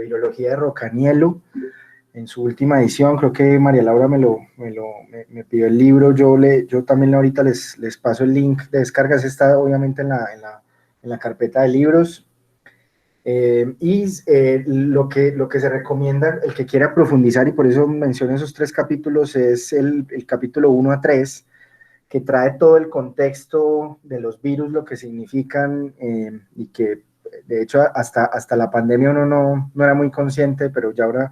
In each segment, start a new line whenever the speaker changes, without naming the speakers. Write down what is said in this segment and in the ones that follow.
virología de Rocaniello, en su última edición. Creo que María Laura me pidió el libro. Yo también ahorita les paso el link de descargas. Está obviamente en la carpeta de libros. Lo que se recomienda, el que quiera profundizar, y por eso menciono esos 3 capítulos, es el capítulo 1 a 3, que trae todo el contexto de los virus, lo que significan, y que de hecho hasta la pandemia uno no era muy consciente, pero ya ahora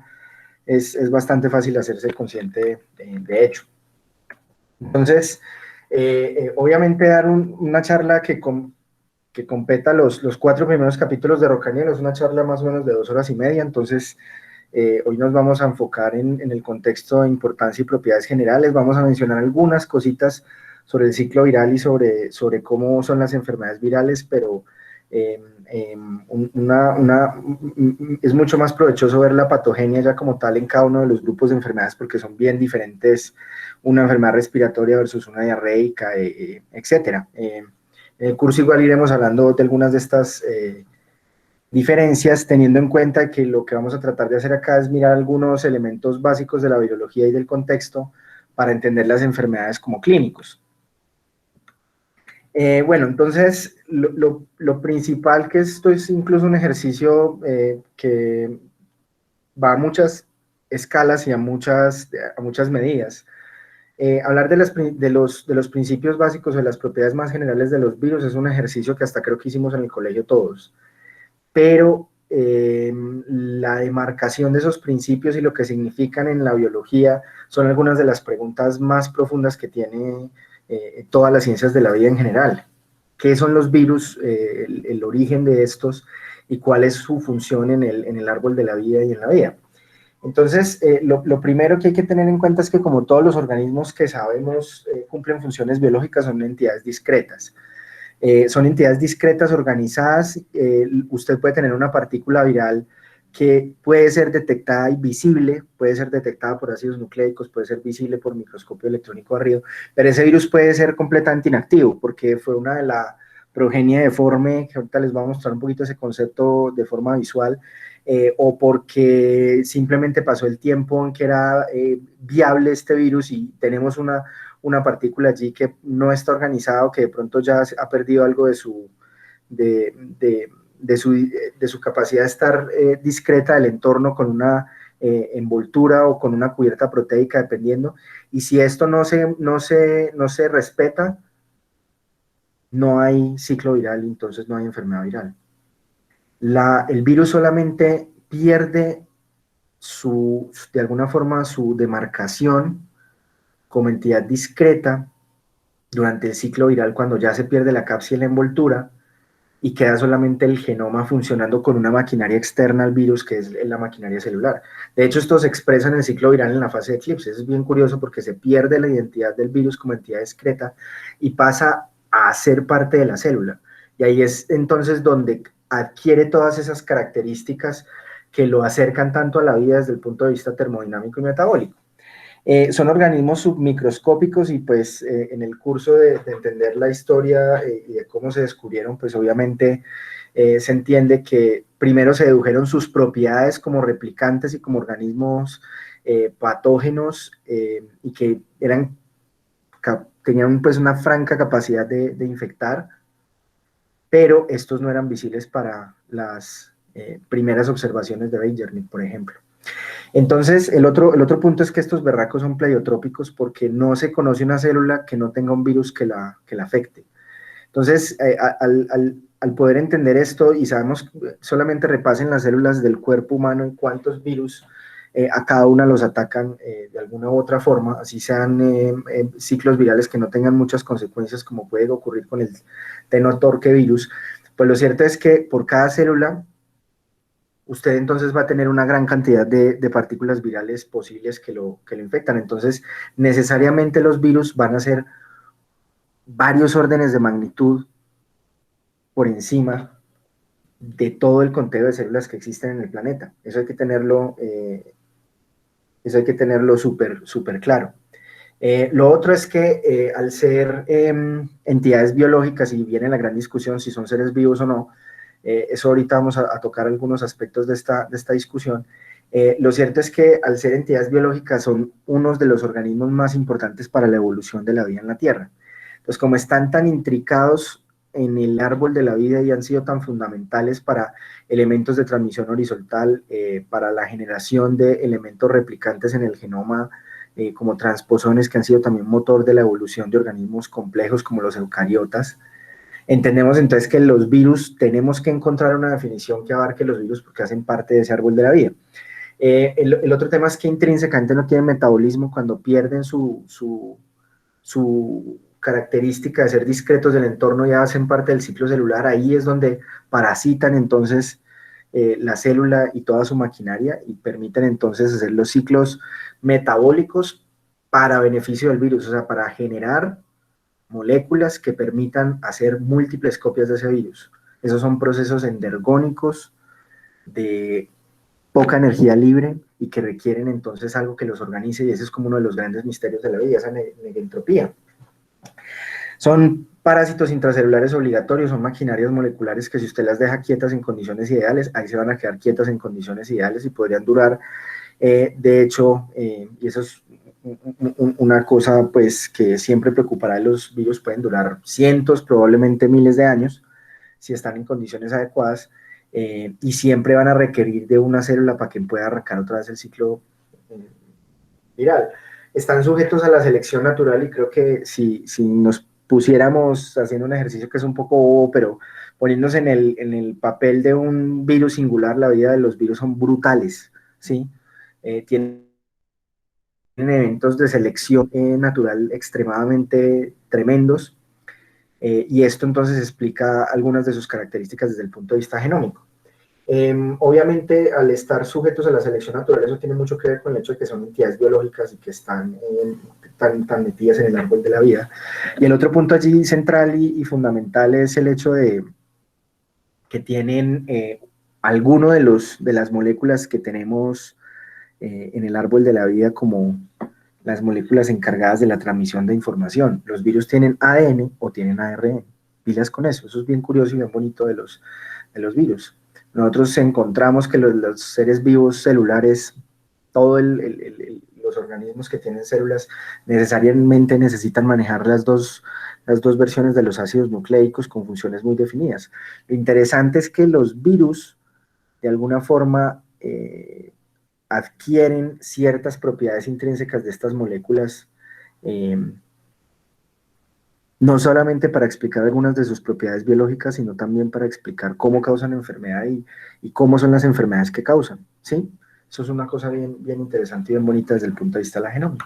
es bastante fácil hacerse consciente de hecho. Entonces, obviamente dar una charla que competa los 4 primeros capítulos de Rocaniello es una charla más o menos de 2 horas y media. Entonces hoy nos vamos a enfocar en el contexto de importancia y propiedades generales. Vamos a mencionar algunas cositas sobre el ciclo viral y sobre cómo son las enfermedades virales, pero es mucho más provechoso ver la patogenia ya como tal en cada uno de los grupos de enfermedades, porque son bien diferentes, una enfermedad respiratoria versus una diarreica, etcétera. En el curso igual iremos hablando de algunas de estas diferencias, teniendo en cuenta que lo que vamos a tratar de hacer acá es mirar algunos elementos básicos de la virología y del contexto para entender las enfermedades como clínicos. Bueno, entonces lo principal, que esto es incluso un ejercicio que va a muchas escalas y a muchas medidas. Hablar de los principios básicos o de las propiedades más generales de los virus es un ejercicio que hasta creo que hicimos en el colegio todos, pero la demarcación de esos principios y lo que significan en la biología son algunas de las preguntas más profundas que tiene todas las ciencias de la vida en general. ¿Qué son los virus, el origen de estos, y cuál es su función en el árbol de la vida y en la vida? Entonces, lo primero que hay que tener en cuenta es que, como todos los organismos que sabemos cumplen funciones biológicas, son entidades discretas. Son entidades discretas organizadas. Usted puede tener una partícula viral que puede ser detectada y visible, puede ser detectada por ácidos nucleicos, puede ser visible por microscopio electrónico barrido, pero ese virus puede ser completamente inactivo, porque fue una de la progenie deforme, que ahorita les voy a mostrar un poquito ese concepto de forma visual, o porque simplemente pasó el tiempo en que era viable este virus y tenemos una partícula allí que no está organizada o que de pronto ya ha perdido algo de su capacidad de estar discreta del entorno con una envoltura o con una cubierta proteica, dependiendo. Y si esto no se respeta, no hay ciclo viral, entonces no hay enfermedad viral. El virus solamente pierde de alguna forma su demarcación como entidad discreta durante el ciclo viral, cuando ya se pierde la cápside y la envoltura y queda solamente el genoma funcionando con una maquinaria externa al virus, que es la maquinaria celular. De hecho, esto se expresa en el ciclo viral en la fase de eclipse. Eso es bien curioso, porque se pierde la identidad del virus como entidad discreta y pasa a ser parte de la célula. Y ahí es entonces donde adquiere todas esas características que lo acercan tanto a la vida desde el punto de vista termodinámico y metabólico. Son organismos submicroscópicos, y pues en el curso de entender la historia y de cómo se descubrieron, pues obviamente se entiende que primero se dedujeron sus propiedades como replicantes y como organismos patógenos, y que tenían pues una franca capacidad de infectar, pero estos no eran visibles para las primeras observaciones de Beijerinck, por ejemplo. Entonces, el otro punto es que estos berracos son pleiotrópicos, porque no se conoce una célula que no tenga un virus que la afecte. Entonces, al poder entender esto, y sabemos, solamente repasen las células del cuerpo humano y cuántos virus a cada una los atacan de alguna u otra forma, así sean ciclos virales que no tengan muchas consecuencias, como puede ocurrir con el tenotorque virus. Pues lo cierto es que por cada célula usted entonces va a tener una gran cantidad de partículas virales posibles que lo infectan. Entonces, necesariamente los virus van a ser varios órdenes de magnitud por encima de todo el conteo de células que existen en el planeta. Eso hay que tenerlo súper claro. Lo otro es que al ser entidades biológicas, y viene la gran discusión si son seres vivos o no, Eso ahorita vamos a tocar algunos aspectos de esta discusión. Lo cierto es que al ser entidades biológicas son unos de los organismos más importantes para la evolución de la vida en la Tierra. Entonces, como están tan intricados en el árbol de la vida y han sido tan fundamentales para elementos de transmisión horizontal, para la generación de elementos replicantes en el genoma, como transposones que han sido también motor de la evolución de organismos complejos como los eucariotas. Entendemos entonces que los virus, tenemos que encontrar una definición que abarque los virus porque hacen parte de ese árbol de la vida. El otro tema es que intrínsecamente no tienen metabolismo cuando pierden su característica de ser discretos del entorno y hacen parte del ciclo celular. Ahí es donde parasitan entonces la célula y toda su maquinaria y permiten entonces hacer los ciclos metabólicos para beneficio del virus, o sea, para generar moléculas que permitan hacer múltiples copias de ese virus. Esos son procesos endergónicos de poca energía libre y que requieren entonces algo que los organice, y ese es como uno de los grandes misterios de la vida, esa negentropía. Son parásitos intracelulares obligatorios, son maquinarias moleculares que si usted las deja quietas en condiciones ideales, ahí se van a quedar quietas en condiciones ideales y podrían durar, de hecho, y eso es una cosa pues que siempre preocupará a los virus, pueden durar cientos, probablemente miles de años, si están en condiciones adecuadas, y siempre van a requerir de una célula para que pueda arrancar otra vez el ciclo viral. Están sujetos a la selección natural y creo que si nos pusiéramos haciendo un ejercicio que es un poco bobo, pero poniéndose en el papel de un virus singular, la vida de los virus son brutales, ¿sí? Tienen eventos de selección natural extremadamente tremendos, y esto entonces explica algunas de sus características desde el punto de vista genómico. Obviamente, al estar sujetos a la selección natural, eso tiene mucho que ver con el hecho de que son entidades biológicas y que están tan metidas en el árbol de la vida. Y el otro punto allí central y fundamental es el hecho de que tienen alguno de las moléculas que tenemos en el árbol de la vida como las moléculas encargadas de la transmisión de información. Los virus tienen ADN o tienen ARN. Pilas con eso. Eso es bien curioso y bien bonito de los virus. Nosotros encontramos que los seres vivos celulares, todos los organismos que tienen células, necesariamente necesitan manejar las dos versiones de los ácidos nucleicos con funciones muy definidas. Lo interesante es que los virus, de alguna forma, adquieren ciertas propiedades intrínsecas de estas moléculas, eh, no solamente para explicar algunas de sus propiedades biológicas, sino también para explicar cómo causan enfermedad y cómo son las enfermedades que causan, ¿sí? Eso es una cosa bien interesante y bien bonita desde el punto de vista de la genómica.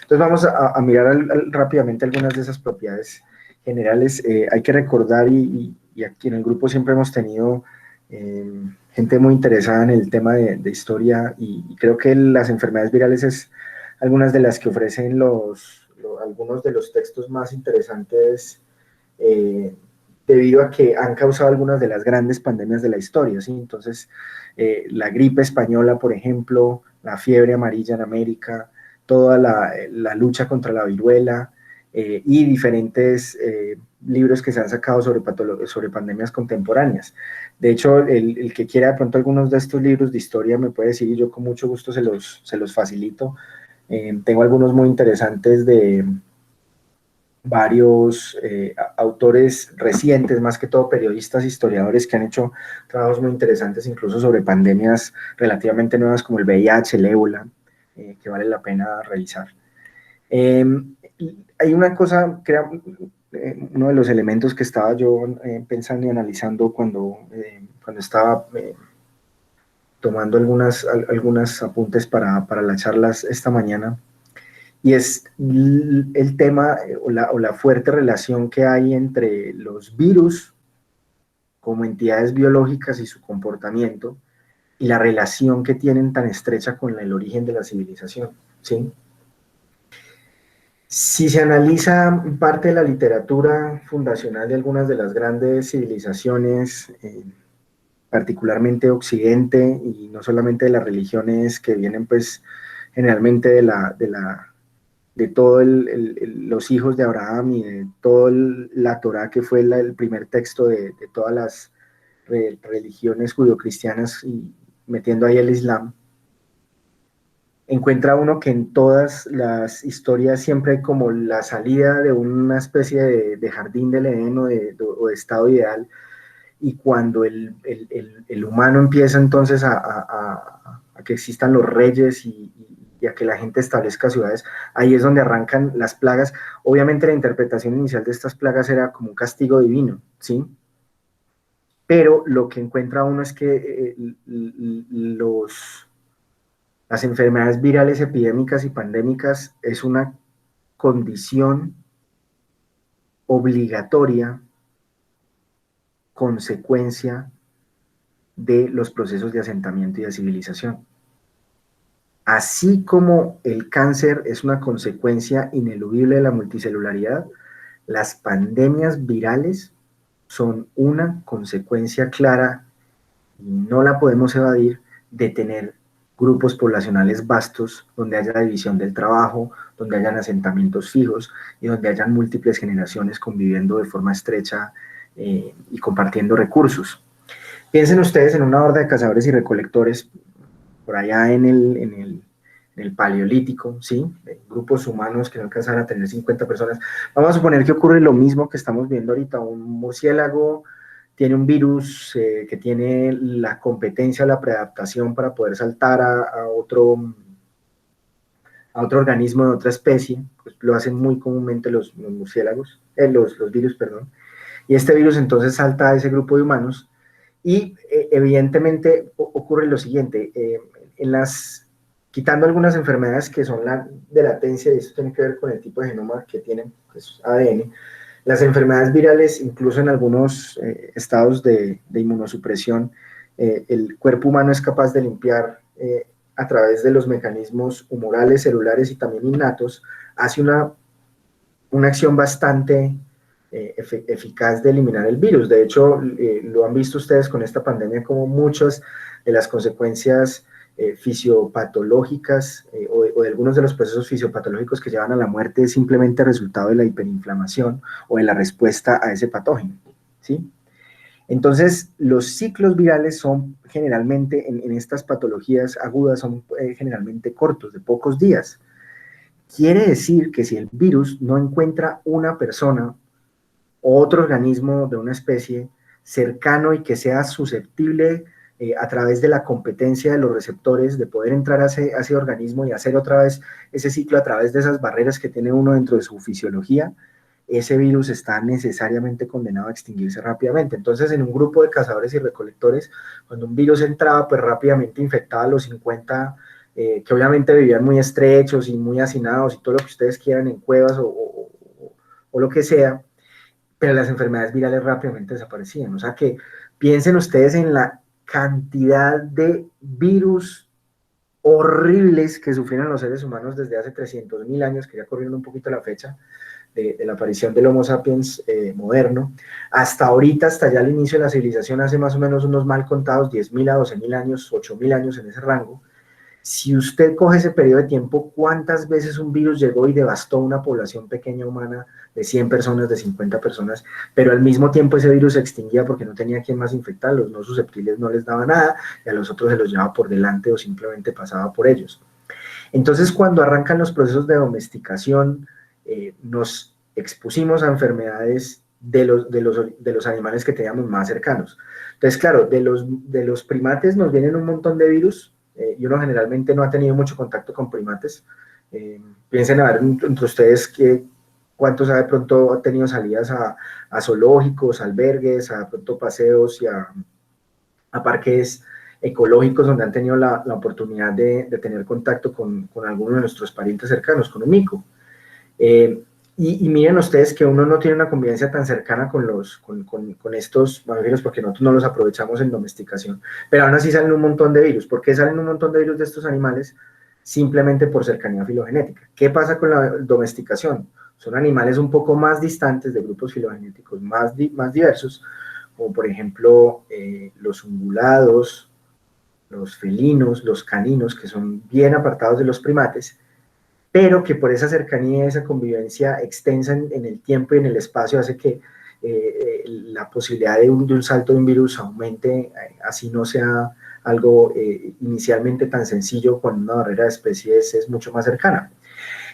Entonces vamos a mirar rápidamente algunas de esas propiedades generales. Hay que recordar, y aquí en el grupo siempre hemos tenido gente muy interesada en el tema de historia, y creo que las enfermedades virales es algunas de las que ofrecen algunos de los textos más interesantes, eh, debido a que han causado algunas de las grandes pandemias de la historia, ¿sí? Entonces, la gripe española, por ejemplo, la fiebre amarilla en América, toda la lucha contra la viruela, y diferentes libros que se han sacado sobre pandemias contemporáneas. De hecho, el que quiera de pronto algunos de estos libros de historia me puede decir y yo con mucho gusto se los facilito. Tengo algunos muy interesantes de varios autores recientes, más que todo periodistas, historiadores que han hecho trabajos muy interesantes, incluso sobre pandemias relativamente nuevas como el VIH, el ébola, que vale la pena revisar. Hay una cosa, uno de los elementos que estaba yo pensando y analizando cuando estaba tomando algunos apuntes para las charlas esta mañana, y es el tema o la fuerte relación que hay entre los virus como entidades biológicas y su comportamiento, y la relación que tienen tan estrecha con el origen de la civilización, ¿sí? Si se analiza parte de la literatura fundacional de algunas de las grandes civilizaciones, particularmente Occidente, y no solamente de las religiones que vienen pues generalmente de todos los hijos de Abraham y de toda la Torá, que fue el primer texto de todas religiones judio-cristianas y metiendo ahí el Islam, encuentra uno que en todas las historias siempre hay como la salida de una especie de jardín del Edén o de estado ideal, y cuando el humano empieza entonces a que existan los reyes y a que la gente establezca ciudades, ahí es donde arrancan las plagas. Obviamente la interpretación inicial de estas plagas era como un castigo divino, ¿sí? Pero lo que encuentra uno es que las enfermedades virales epidémicas y pandémicas es una condición obligatoria, consecuencia de los procesos de asentamiento y de civilización. Así como el cáncer es una consecuencia ineludible de la multicelularidad, las pandemias virales son una consecuencia clara, y no la podemos evadir, de tener grupos poblacionales vastos, donde haya división del trabajo, donde hayan asentamientos fijos y donde hayan múltiples generaciones conviviendo de forma estrecha y compartiendo recursos. Piensen ustedes en una horda de cazadores y recolectores por allá en el Paleolítico, ¿sí? De grupos humanos que no alcanzan a tener 50 personas. Vamos a suponer que ocurre lo mismo que estamos viendo ahorita. Un murciélago tiene un virus que tiene la competencia, la preadaptación para poder saltar a otro organismo de otra especie. Pues lo hacen muy comúnmente los murciélagos, los virus, perdón. Y este virus entonces salta a ese grupo de humanos y evidentemente ocurre lo siguiente, quitando algunas enfermedades que son de latencia, y esto tiene que ver con el tipo de genoma que tienen, pues ADN, las enfermedades virales, incluso en algunos estados de inmunosupresión, el cuerpo humano es capaz de limpiar a través de los mecanismos humorales, celulares y también innatos, hace una acción bastante eficaz de eliminar el virus. De hecho, lo han visto ustedes con esta pandemia, como muchas de las consecuencias fisiopatológicas o de algunos de los procesos fisiopatológicos que llevan a la muerte es simplemente resultado de la hiperinflamación o de la respuesta a ese patógeno, ¿sí? Entonces, los ciclos virales son generalmente, en estas patologías agudas, son generalmente cortos, de pocos días. Quiere decir que si el virus no encuentra una persona o otro organismo de una especie cercano y que sea susceptible a través de la competencia de los receptores de poder entrar a ese organismo y hacer otra vez ese ciclo a través de esas barreras que tiene uno dentro de su fisiología, ese virus está necesariamente condenado a extinguirse rápidamente. Entonces, en un grupo de cazadores y recolectores, cuando un virus entraba, pues rápidamente infectaba a los 50, que obviamente vivían muy estrechos y muy hacinados y todo lo que ustedes quieran en cuevas o lo que sea, pero las enfermedades virales rápidamente desaparecían. O sea que piensen ustedes en la cantidad de virus horribles que sufrieron los seres humanos desde hace 300.000 años, que ya corrieron un poquito la fecha de la aparición del Homo sapiens moderno, hasta ahorita, hasta ya el inicio de la civilización, hace más o menos unos mal contados 10.000 a 12.000 años, 8.000 años en ese rango. Si usted coge ese periodo de tiempo, ¿cuántas veces un virus llegó y devastó una población pequeña humana de 100 personas, de 50 personas, pero al mismo tiempo ese virus se extinguía porque no tenía quien más infectar, los no susceptibles no les daba nada y a los otros se los llevaba por delante o simplemente pasaba por ellos? Entonces, cuando arrancan los procesos de domesticación, nos expusimos a enfermedades de los animales que teníamos más cercanos. Entonces, claro, de los primates nos vienen un montón de virus, y uno generalmente no ha tenido mucho contacto con primates. Piensen a ver entre ustedes cuántos de pronto han tenido salidas a zoológicos, albergues, a pronto paseos y a parques ecológicos donde han tenido la oportunidad de tener contacto con alguno de nuestros parientes cercanos, con un mico. Y miren ustedes que uno no tiene una convivencia tan cercana con estos mamíferos porque nosotros no los aprovechamos en domesticación, pero aún así salen un montón de virus. ¿Por qué salen un montón de virus de estos animales? Simplemente por cercanía filogenética. ¿Qué pasa con la domesticación? Son animales un poco más distantes, de grupos filogenéticos más diversos, como por ejemplo los ungulados, los felinos, los caninos, que son bien apartados de los primates, pero que por esa cercanía, esa convivencia extensa en el tiempo y en el espacio hace que la posibilidad de un salto de un virus aumente, así no sea algo inicialmente tan sencillo con una barrera de especies, es mucho más cercana.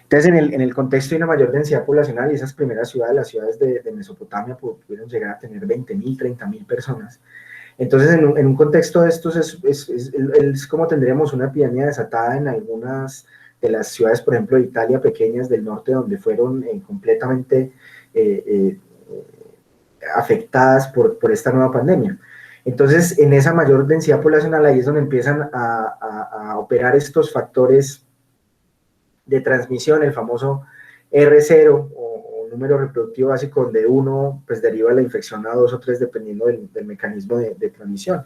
Entonces, en el contexto de una mayor densidad poblacional, y esas primeras ciudades, las ciudades de Mesopotamia, pudieron llegar a tener 20.000, 30.000 personas. Entonces, en un contexto de estos, es como tendríamos una epidemia desatada en algunas de las ciudades, por ejemplo, de Italia, pequeñas del norte, donde fueron completamente afectadas por esta nueva pandemia. Entonces, en esa mayor densidad poblacional, ahí es donde empiezan a operar estos factores de transmisión, el famoso R0 o número reproductivo básico, donde uno pues deriva la infección a 2 o 3 dependiendo del mecanismo de transmisión.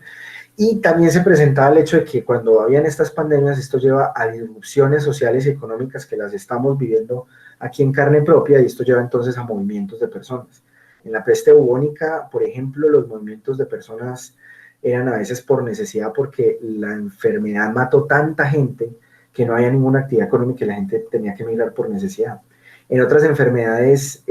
Y también se presentaba el hecho de que cuando habían estas pandemias, esto lleva a disrupciones sociales y económicas que las estamos viviendo aquí en carne propia, y esto lleva entonces a movimientos de personas. En la peste bubónica, por ejemplo, los movimientos de personas eran a veces por necesidad, porque la enfermedad mató tanta gente que no había ninguna actividad económica y la gente tenía que emigrar por necesidad. En otras enfermedades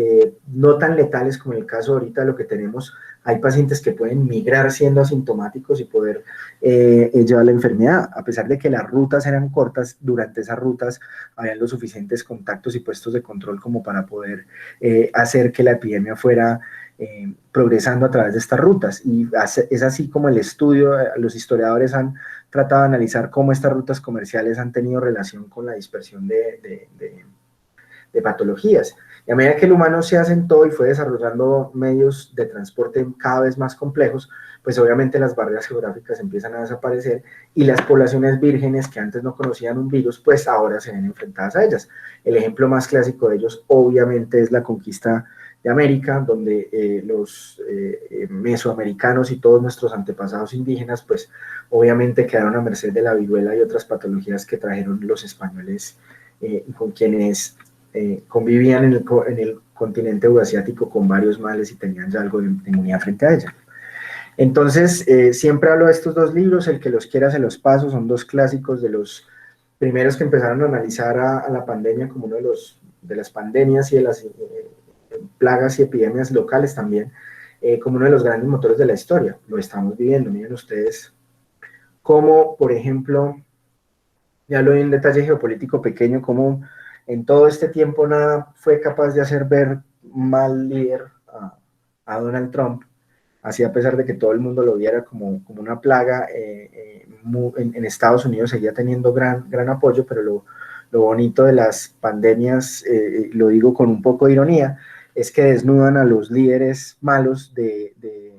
no tan letales como en el caso ahorita de lo que tenemos, hay pacientes que pueden migrar siendo asintomáticos y poder llevar la enfermedad, a pesar de que las rutas eran cortas. Durante esas rutas habían los suficientes contactos y puestos de control como para poder hacer que la epidemia fuera progresando a través de estas rutas. Y es así como el estudio, los historiadores han tratado de analizar cómo estas rutas comerciales han tenido relación con la dispersión de patologías. Y a medida que el humano se asentó y fue desarrollando medios de transporte cada vez más complejos, pues obviamente las barreras geográficas empiezan a desaparecer, y las poblaciones vírgenes que antes no conocían un virus, pues ahora se ven enfrentadas a ellas. El ejemplo más clásico de ellos obviamente es la conquista de América, donde los mesoamericanos y todos nuestros antepasados indígenas, pues obviamente quedaron a merced de la viruela y otras patologías que trajeron los españoles, con quienes convivían en el continente euroasiático con varios males y tenían ya algo de inmunidad frente a ella. Entonces, siempre hablo de estos dos libros, el que los quiera se los paso, son dos clásicos de los primeros que empezaron a analizar a la pandemia como uno de las pandemias y de las plagas y epidemias locales también, como uno de los grandes motores de la historia. Lo estamos viviendo, miren ustedes, como por ejemplo, ya lo vi en detalle geopolítico pequeño, como en todo este tiempo nada fue capaz de hacer ver mal líder a Donald Trump, así a pesar de que todo el mundo lo viera como una plaga. En Estados Unidos seguía teniendo gran apoyo, pero lo bonito de las pandemias, lo digo con un poco de ironía, es que desnudan a los líderes malos de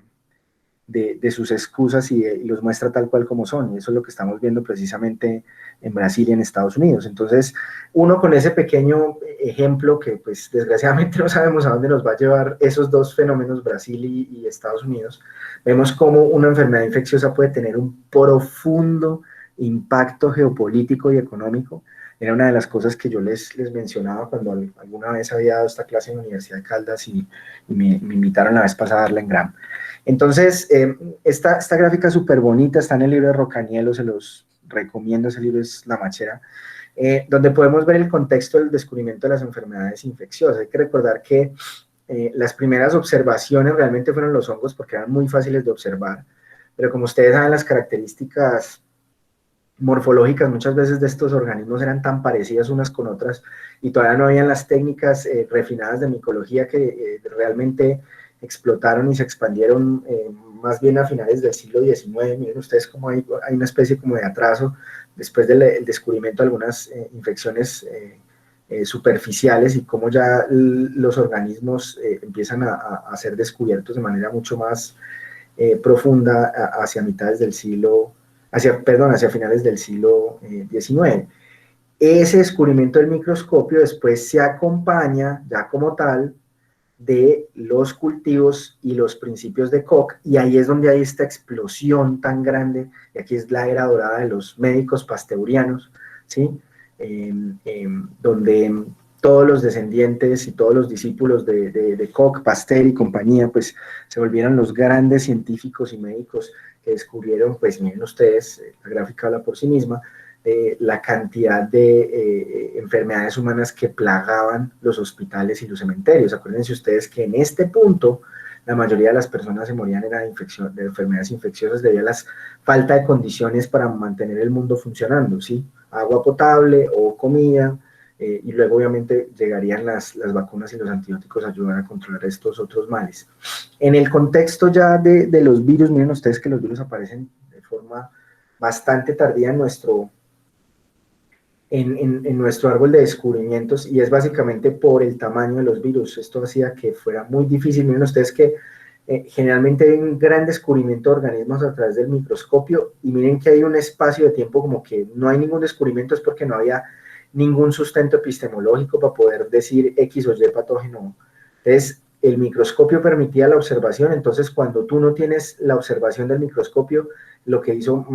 sus excusas y los muestra tal cual como son, y eso es lo que estamos viendo precisamente en Brasil y en Estados Unidos. Entonces, uno con ese pequeño ejemplo, que pues desgraciadamente no sabemos a dónde nos va a llevar esos dos fenómenos, Brasil y Estados Unidos, vemos cómo una enfermedad infecciosa puede tener un profundo impacto geopolítico y económico. Era una de las cosas que yo les mencionaba cuando alguna vez había dado esta clase en la Universidad de Caldas, y me invitaron la vez pasada a darla en Gram. Entonces, esta gráfica súper bonita está en el libro de Rocanielo, se los recomiendo, ese libro es La Machera, donde podemos ver el contexto del descubrimiento de las enfermedades infecciosas. Hay que recordar que las primeras observaciones realmente fueron los hongos, porque eran muy fáciles de observar, pero como ustedes saben, las características morfológicas muchas veces de estos organismos eran tan parecidas unas con otras, y todavía no habían las técnicas refinadas de micología que realmente explotaron y se expandieron más bien a finales del siglo XIX. Miren ustedes cómo hay una especie como de atraso después del descubrimiento de algunas infecciones superficiales, y cómo ya los organismos empiezan a ser descubiertos de manera mucho más profunda hacia mitades del siglo, hacia finales del siglo XIX. Ese descubrimiento del microscopio después se acompaña ya como tal de los cultivos y los principios de Koch, y ahí es donde hay esta explosión tan grande, y aquí es la era dorada de los médicos pasteurianos, ¿sí? Donde todos los descendientes y todos los discípulos de Koch, Pasteur y compañía, pues se volvieron los grandes científicos y médicos que descubrieron, pues miren ustedes, la gráfica habla por sí misma, la cantidad de enfermedades humanas que plagaban los hospitales y los cementerios. Acuérdense ustedes que en este punto la mayoría de las personas se morían era de enfermedades infecciosas debido a la falta de condiciones para mantener el mundo funcionando, ¿sí? Agua potable o comida, y luego obviamente llegarían las vacunas y los antibióticos a ayudar a controlar estos otros males. En el contexto ya de los virus, miren ustedes que los virus aparecen de forma bastante tardía en nuestro árbol de descubrimientos, y es básicamente por el tamaño de los virus. Esto hacía que fuera muy difícil. Miren ustedes que generalmente hay un gran descubrimiento de organismos a través del microscopio, y miren que hay un espacio de tiempo como que no hay ningún descubrimiento, es porque no había ningún sustento epistemológico para poder decir X o Y patógeno. Entonces, el microscopio permitía la observación, entonces cuando tú no tienes la observación del microscopio, lo que hizo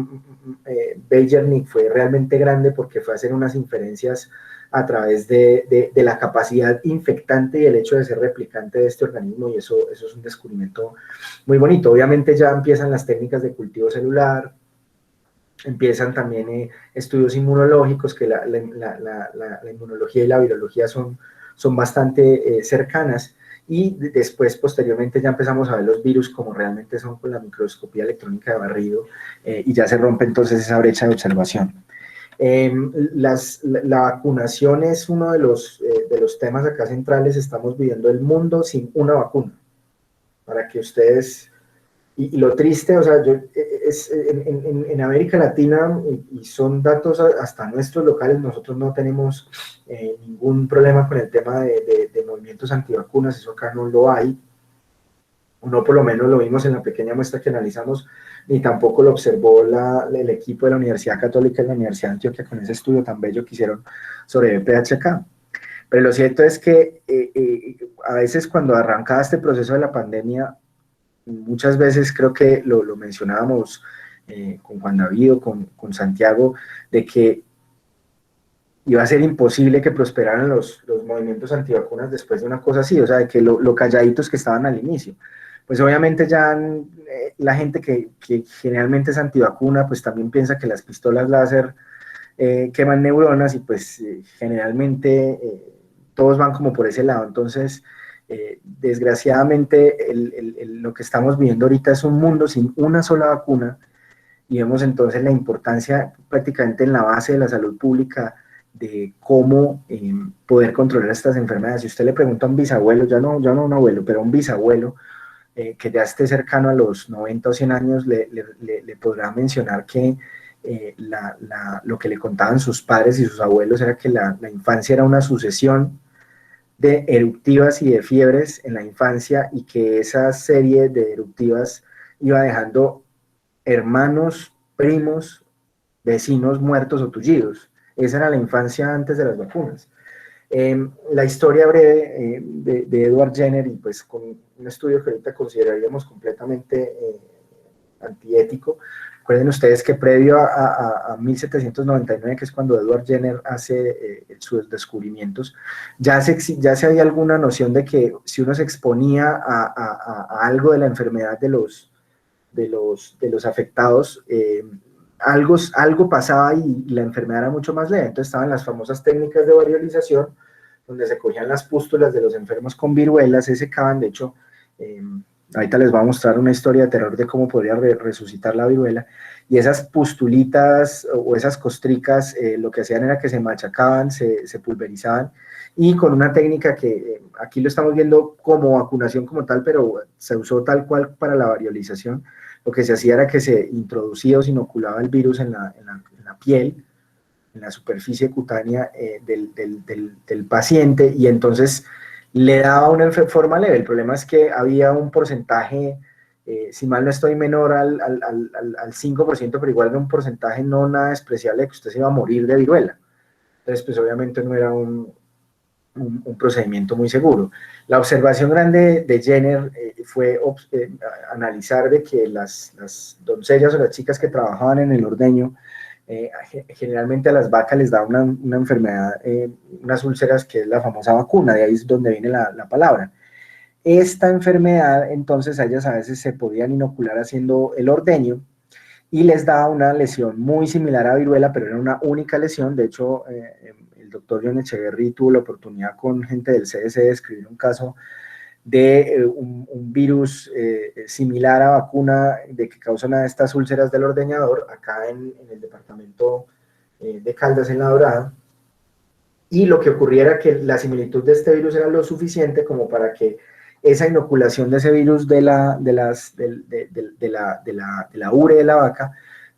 Beijerinck fue realmente grande, porque fue hacer unas inferencias a través de la capacidad infectante y el hecho de ser replicante de este organismo, y eso es un descubrimiento muy bonito. Obviamente ya empiezan las técnicas de cultivo celular, empiezan también estudios inmunológicos, que la inmunología y la virología son bastante cercanas, y después, posteriormente, ya empezamos a ver los virus como realmente son con la microscopía electrónica de barrido, y ya se rompe entonces esa brecha de observación. La vacunación es uno de los temas acá centrales. Estamos viviendo el mundo sin una vacuna, para que ustedes... Y lo triste, o sea, en América Latina, y son datos hasta nuestros locales, nosotros no tenemos ningún problema con el tema de movimientos antivacunas, eso acá no lo hay, no, por lo menos lo vimos en la pequeña muestra que analizamos, ni tampoco lo observó el equipo de la Universidad Católica y la Universidad de Antioquia con ese estudio tan bello que hicieron sobre VPH-K. Pero lo cierto es que a veces, cuando arrancaba este proceso de la pandemia, muchas veces creo que lo mencionábamos con Juan David o con Santiago, de que iba a ser imposible que prosperaran los movimientos antivacunas después de una cosa así, o sea, de que lo calladitos que estaban al inicio. Pues obviamente ya la gente que generalmente es antivacuna, pues también piensa que las pistolas láser queman neuronas, y pues generalmente todos van como por ese lado. Entonces, desgraciadamente, lo que estamos viviendo ahorita es un mundo sin una sola vacuna, y vemos entonces la importancia prácticamente en la base de la salud pública de cómo poder controlar estas enfermedades. Si usted le pregunta a un bisabuelo, ya no a un abuelo, pero a un bisabuelo que ya esté cercano a los 90 o 100 años, le podrá mencionar que lo que le contaban sus padres y sus abuelos era que la infancia era una sucesión de eruptivas y de fiebres en la infancia, y que esa serie de eruptivas iba dejando hermanos, primos, vecinos muertos o tullidos. Esa era la infancia antes de las vacunas. La historia breve de Edward Jenner, y pues con un estudio que ahorita consideraríamos completamente antiético. Recuerden ustedes que previo a 1799, que es cuando Edward Jenner hace sus descubrimientos, ya se había alguna noción de que si uno se exponía a algo de la enfermedad de los afectados, algo pasaba y la enfermedad era mucho más leve. Entonces estaban las famosas técnicas de variolización, donde se cogían las pústulas de los enfermos con viruela, se secaban. De hecho, ahorita les voy a mostrar una historia de terror de cómo podría resucitar la viruela, y esas pustulitas o esas costricas lo que hacían era que se machacaban, se pulverizaban, y con una técnica que aquí lo estamos viendo como vacunación como tal, pero se usó tal cual para la variolización. Lo que se hacía era que se introducía o se inoculaba el virus en la piel, en la superficie cutánea del paciente, y entonces le daba una forma leve. El problema es que había un porcentaje, si mal no estoy, menor al 5%, pero igual era un porcentaje no nada despreciable de que usted se iba a morir de viruela. Entonces, pues obviamente no era un procedimiento muy seguro. La observación grande de Jenner fue analizar de que las doncellas o las chicas que trabajaban en el ordeño, generalmente a las vacas les da una enfermedad, unas úlceras, que es la famosa vacuna, de ahí es donde viene la palabra. Esta enfermedad, entonces, a ellas a veces se podían inocular haciendo el ordeño, y les daba una lesión muy similar a viruela, pero era una única lesión. De hecho, el doctor John Echeverry tuvo la oportunidad con gente del CDC de escribir un caso de un virus similar a vacuna de que causa una de estas úlceras del ordeñador, acá en el departamento de Caldas, en La Dorada, y lo que ocurría era que la similitud de este virus era lo suficiente como para que esa inoculación de ese virus de la ure de la vaca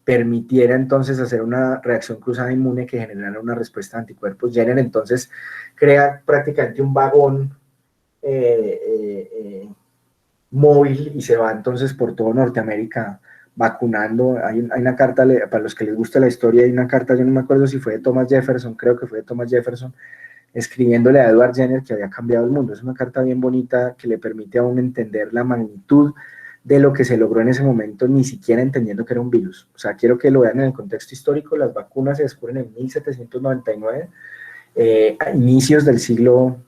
permitiera entonces hacer una reacción cruzada inmune que generara una respuesta de anticuerpos. Jenner entonces crea prácticamente un vagón móvil y se va entonces por todo Norteamérica vacunando. Hay una carta, para los que les gusta la historia, hay una carta, yo no me acuerdo si fue de Thomas Jefferson, creo que fue de Thomas Jefferson, escribiéndole a Edward Jenner que había cambiado el mundo. Es una carta bien bonita que le permite a uno entender la magnitud de lo que se logró en ese momento, ni siquiera entendiendo que era un virus. O sea, quiero que lo vean en el contexto histórico. Las vacunas se descubren en 1799, a inicios del siglo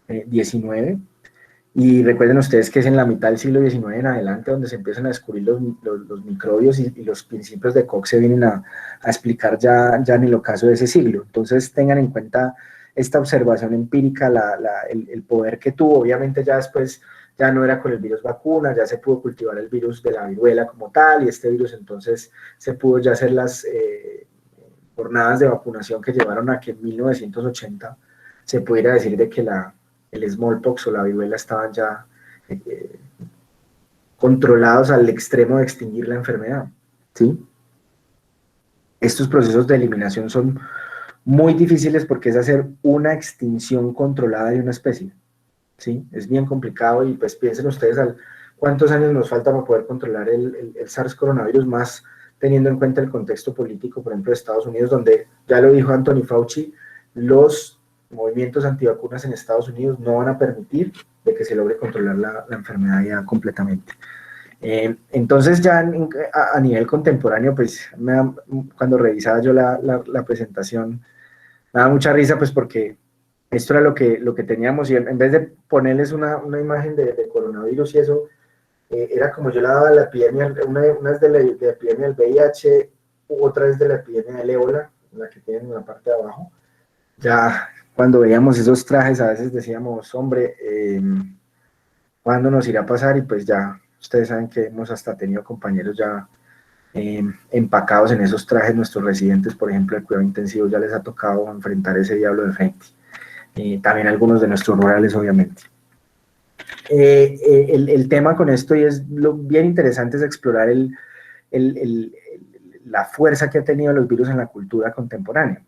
XIX, y recuerden ustedes que es en la mitad del siglo XIX en adelante donde se empiezan a descubrir los microbios y los principios de Koch se vienen a explicar ya en el ocaso de ese siglo. Entonces tengan en cuenta esta observación empírica, el poder que tuvo. Obviamente ya después ya no era con el virus vacuna, ya se pudo cultivar el virus de la viruela como tal, y este virus entonces se pudo ya hacer las jornadas de vacunación que llevaron a que en 1980 se pudiera decir de que el smallpox o la viruela estaban ya controlados al extremo de extinguir la enfermedad, ¿sí? Estos procesos de eliminación son muy difíciles porque es hacer una extinción controlada de una especie, ¿sí? Es bien complicado y pues piensen ustedes cuántos años nos falta para poder controlar el SARS coronavirus, más teniendo en cuenta el contexto político, por ejemplo, de Estados Unidos, donde ya lo dijo Anthony Fauci, los movimientos antivacunas en Estados Unidos no van a permitir de que se logre controlar la enfermedad ya completamente. Entonces ya a nivel contemporáneo, pues cuando revisaba yo la presentación, me da mucha risa, pues porque esto era lo que teníamos, y en vez de ponerles una imagen de coronavirus y eso, era como yo la daba la epidemia, una es de la epidemia del VIH, otra es de la epidemia del ébola, la que tienen en la parte de abajo. Ya cuando veíamos esos trajes a veces decíamos, hombre, ¿cuándo nos irá a pasar? Y pues ya ustedes saben que hemos hasta tenido compañeros ya empacados en esos trajes. Nuestros residentes, por ejemplo, de cuidado intensivo, ya les ha tocado enfrentar ese diablo de frente. También algunos de nuestros rurales, obviamente. El tema con esto, y es lo bien interesante, es explorar la fuerza que ha tenido los virus en la cultura contemporánea.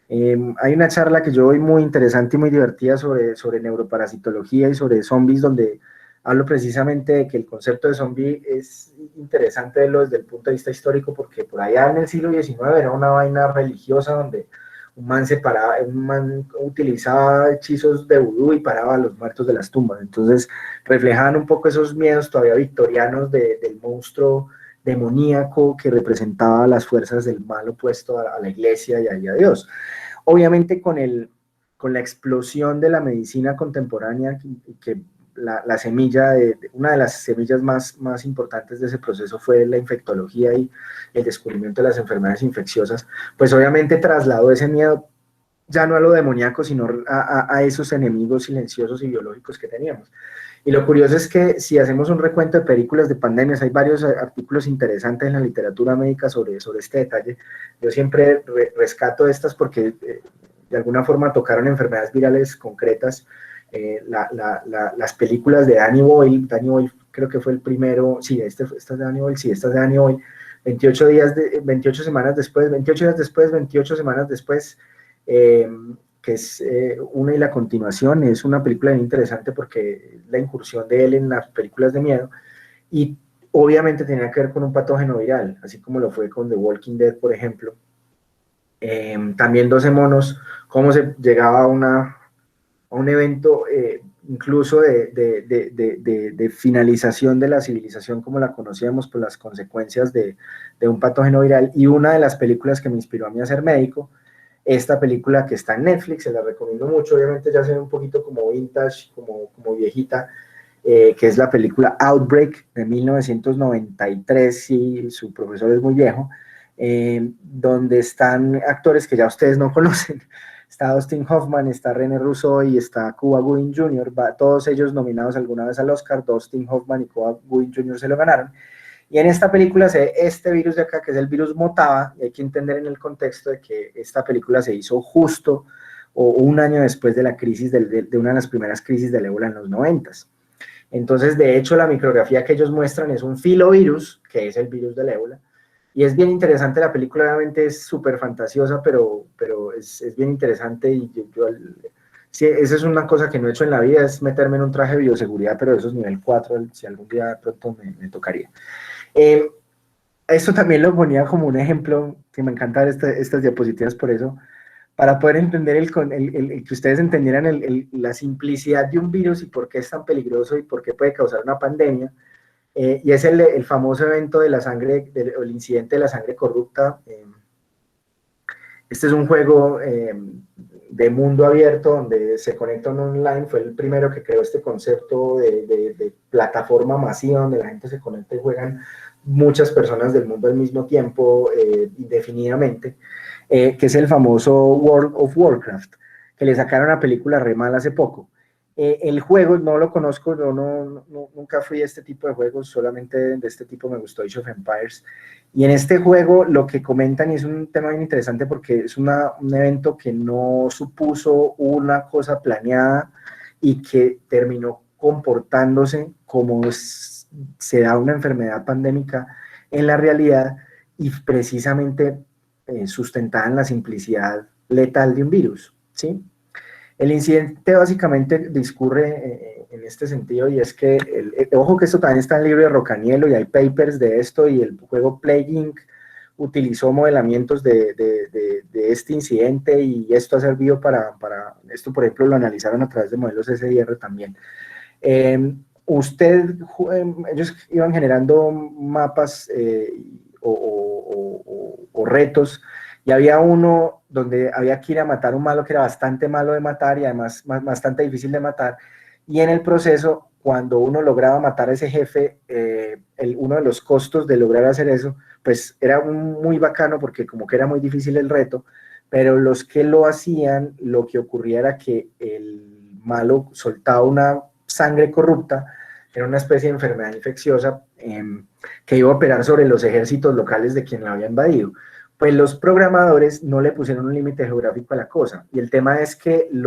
Hay una charla que yo doy muy interesante y muy divertida sobre neuroparasitología y sobre zombies, donde hablo precisamente de que el concepto de zombie es interesante desde el punto de vista histórico, porque por allá en el siglo XIX era una vaina religiosa donde un man utilizaba hechizos de vudú y paraba a los muertos de las tumbas. Entonces reflejaban un poco esos miedos todavía victorianos del monstruo demoníaco que representaba las fuerzas del mal opuesto a la iglesia y a Dios. Obviamente con la explosión de la medicina contemporánea, que la semilla, una de las semillas más importantes de ese proceso fue la infectología y el descubrimiento de las enfermedades infecciosas, pues obviamente trasladó ese miedo ya no a lo demoníaco, sino a esos enemigos silenciosos y biológicos que teníamos. Y lo curioso es que si hacemos un recuento de películas de pandemias, hay varios artículos interesantes en la literatura médica sobre este detalle. Yo siempre rescato estas porque de alguna forma tocaron enfermedades virales concretas. Las películas de Danny Boyle creo que fue el primero, sí, esta es de Danny Boyle, sí, esta es de Danny Boyle, 28 semanas después, 28 días después, 28 semanas después, que es una y la continuación. Es una película bien interesante porque la incursión de él en las películas de miedo, y obviamente tenía que ver con un patógeno viral, así como lo fue con The Walking Dead, por ejemplo. También 12 monos, cómo se llegaba a un evento incluso de finalización de la civilización como la conocíamos por las consecuencias de un patógeno viral. Y una de las películas que me inspiró a mí a ser médico, esta película que está en Netflix, se la recomiendo mucho, obviamente ya se ve un poquito como vintage, como viejita, que es la película Outbreak de 1993, y su profesor es muy viejo. donde están actores que ya ustedes no conocen. Está Dustin Hoffman, está René Russo y está Cuba Gooding Jr., todos ellos nominados alguna vez al Oscar. Dustin Hoffman y Cuba Gooding Jr. se lo ganaron. Y en esta película se ve este virus de acá, que es el virus Motaba, y hay que entender en el contexto de que esta película se hizo justo o un año después de la crisis, de una de las primeras crisis del ébola en los 90s. Entonces, de hecho, la micrografía que ellos muestran es un filovirus, que es el virus del ébola, y es bien interesante la película, obviamente es súper fantasiosa, pero es bien interesante, y sí, esa es una cosa que no he hecho en la vida, es meterme en un traje de bioseguridad, pero eso es nivel 4, si algún día de pronto me tocaría. Esto también lo ponía como un ejemplo, que me encantan estas diapositivas por eso, para poder entender que ustedes entendieran la simplicidad de un virus y por qué es tan peligroso y por qué puede causar una pandemia. Y es el famoso evento de la sangre, el incidente de la sangre corrupta. Este es un juego de mundo abierto donde se conectan online. Fue el primero que creó este concepto de plataforma masiva donde la gente se conecta y juegan muchas personas del mundo al mismo tiempo, indefinidamente, que es el famoso World of Warcraft, que le sacaron una película re mal hace poco. El juego no lo conozco, nunca fui a este tipo de juegos, solamente de este tipo me gustó Age of Empires. Y en este juego lo que comentan, y es un tema bien interesante porque es un evento que no supuso una cosa planeada y que terminó comportándose como se da una enfermedad pandémica en la realidad y precisamente sustentada en la simplicidad letal de un virus, ¿sí? El incidente básicamente discurre en este sentido, y es que, ojo que esto también está en el libro de Rocanielo y hay papers de esto, y el juego Plague Inc. utilizó modelamientos de este incidente, y esto ha servido esto por ejemplo lo analizaron a través de modelos SDR también. Ellos iban generando mapas o retos, y había uno donde había que ir a matar un malo que era bastante malo de matar y además bastante difícil de matar, y en el proceso, cuando uno lograba matar a ese jefe, uno de los costos de lograr hacer eso, pues era muy bacano porque como que era muy difícil el reto, pero los que lo hacían, lo que ocurría era que el malo soltaba una sangre corrupta, era una especie de enfermedad infecciosa que iba a operar sobre los ejércitos locales de quien la había invadido. Pues los programadores no le pusieron un límite geográfico a la cosa, y el tema es que el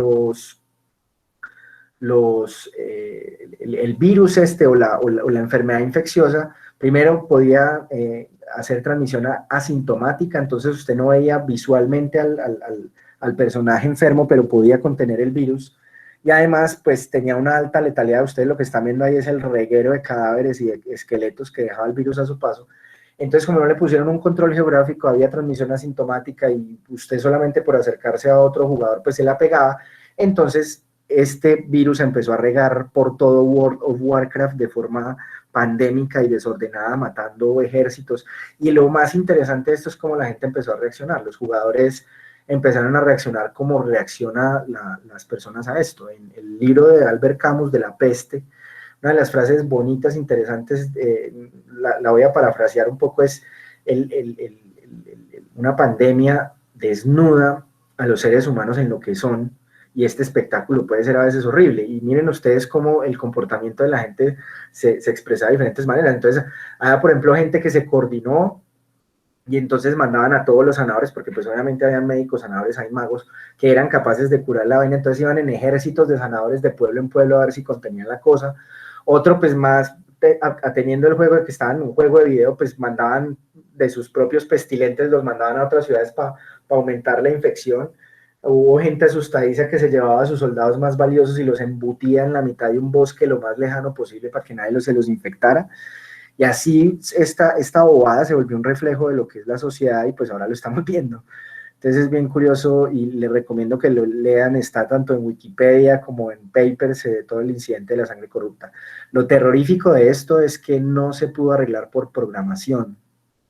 virus o la enfermedad infecciosa, primero podía hacer transmisión asintomática, entonces usted no veía visualmente al personaje enfermo, pero podía contener el virus, y además pues tenía una alta letalidad. Ustedes lo que están viendo ahí es el reguero de cadáveres y de esqueletos que dejaba el virus a su paso. Entonces, como no le pusieron un control geográfico, había transmisión asintomática y usted solamente por acercarse a otro jugador pues se la pegaba. Entonces este virus empezó a regar por todo World of Warcraft de forma pandémica y desordenada, matando ejércitos. Y lo más interesante de esto es cómo la gente empezó a reaccionar. Los jugadores empezaron a reaccionar como reaccionan las personas a esto. En el libro de Albert Camus, de La Peste, una de las frases bonitas, interesantes, la voy a parafrasear un poco, es una pandemia desnuda a los seres humanos en lo que son, y este espectáculo puede ser a veces horrible. Y miren ustedes cómo el comportamiento de la gente se expresa de diferentes maneras. Entonces, había, por ejemplo, gente que se coordinó y entonces mandaban a todos los sanadores, porque pues obviamente habían médicos, sanadores, hay magos, que eran capaces de curar la vaina, entonces iban en ejércitos de sanadores de pueblo en pueblo a ver si contenían la cosa. Otro, pues más ateniendo el juego, de que estaban en un juego de video, pues mandaban de sus propios pestilentes, los mandaban a otras ciudades para aumentar la infección. Hubo gente asustadiza que se llevaba a sus soldados más valiosos y los embutía en la mitad de un bosque lo más lejano posible para que nadie se los infectara. Y así esta bobada se volvió un reflejo de lo que es la sociedad, y pues ahora lo estamos viendo. Entonces es bien curioso y les recomiendo que lo lean, está tanto en Wikipedia como en papers de todo el incidente de la sangre corrupta. Lo terrorífico de esto es que no se pudo arreglar por programación,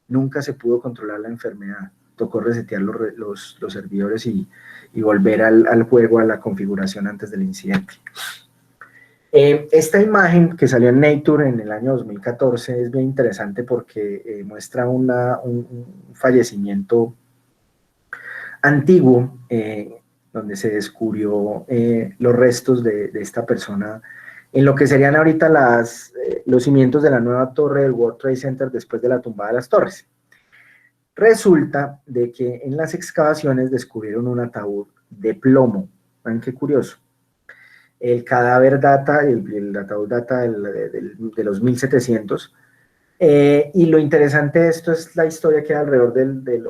nunca se pudo controlar la enfermedad, tocó resetear los servidores y volver al juego, a la configuración antes del incidente. Esta imagen que salió en Nature en el año 2014 es bien interesante porque muestra un fallecimiento antiguo, donde se descubrió los restos de esta persona en lo que serían ahorita los cimientos de la nueva torre del World Trade Center después de la tumbada de las torres. Resulta de que en las excavaciones descubrieron un ataúd de plomo. ¿Ven qué curioso? El cadáver data, el ataúd data de los 1700. Y lo interesante de esto es la historia que hay alrededor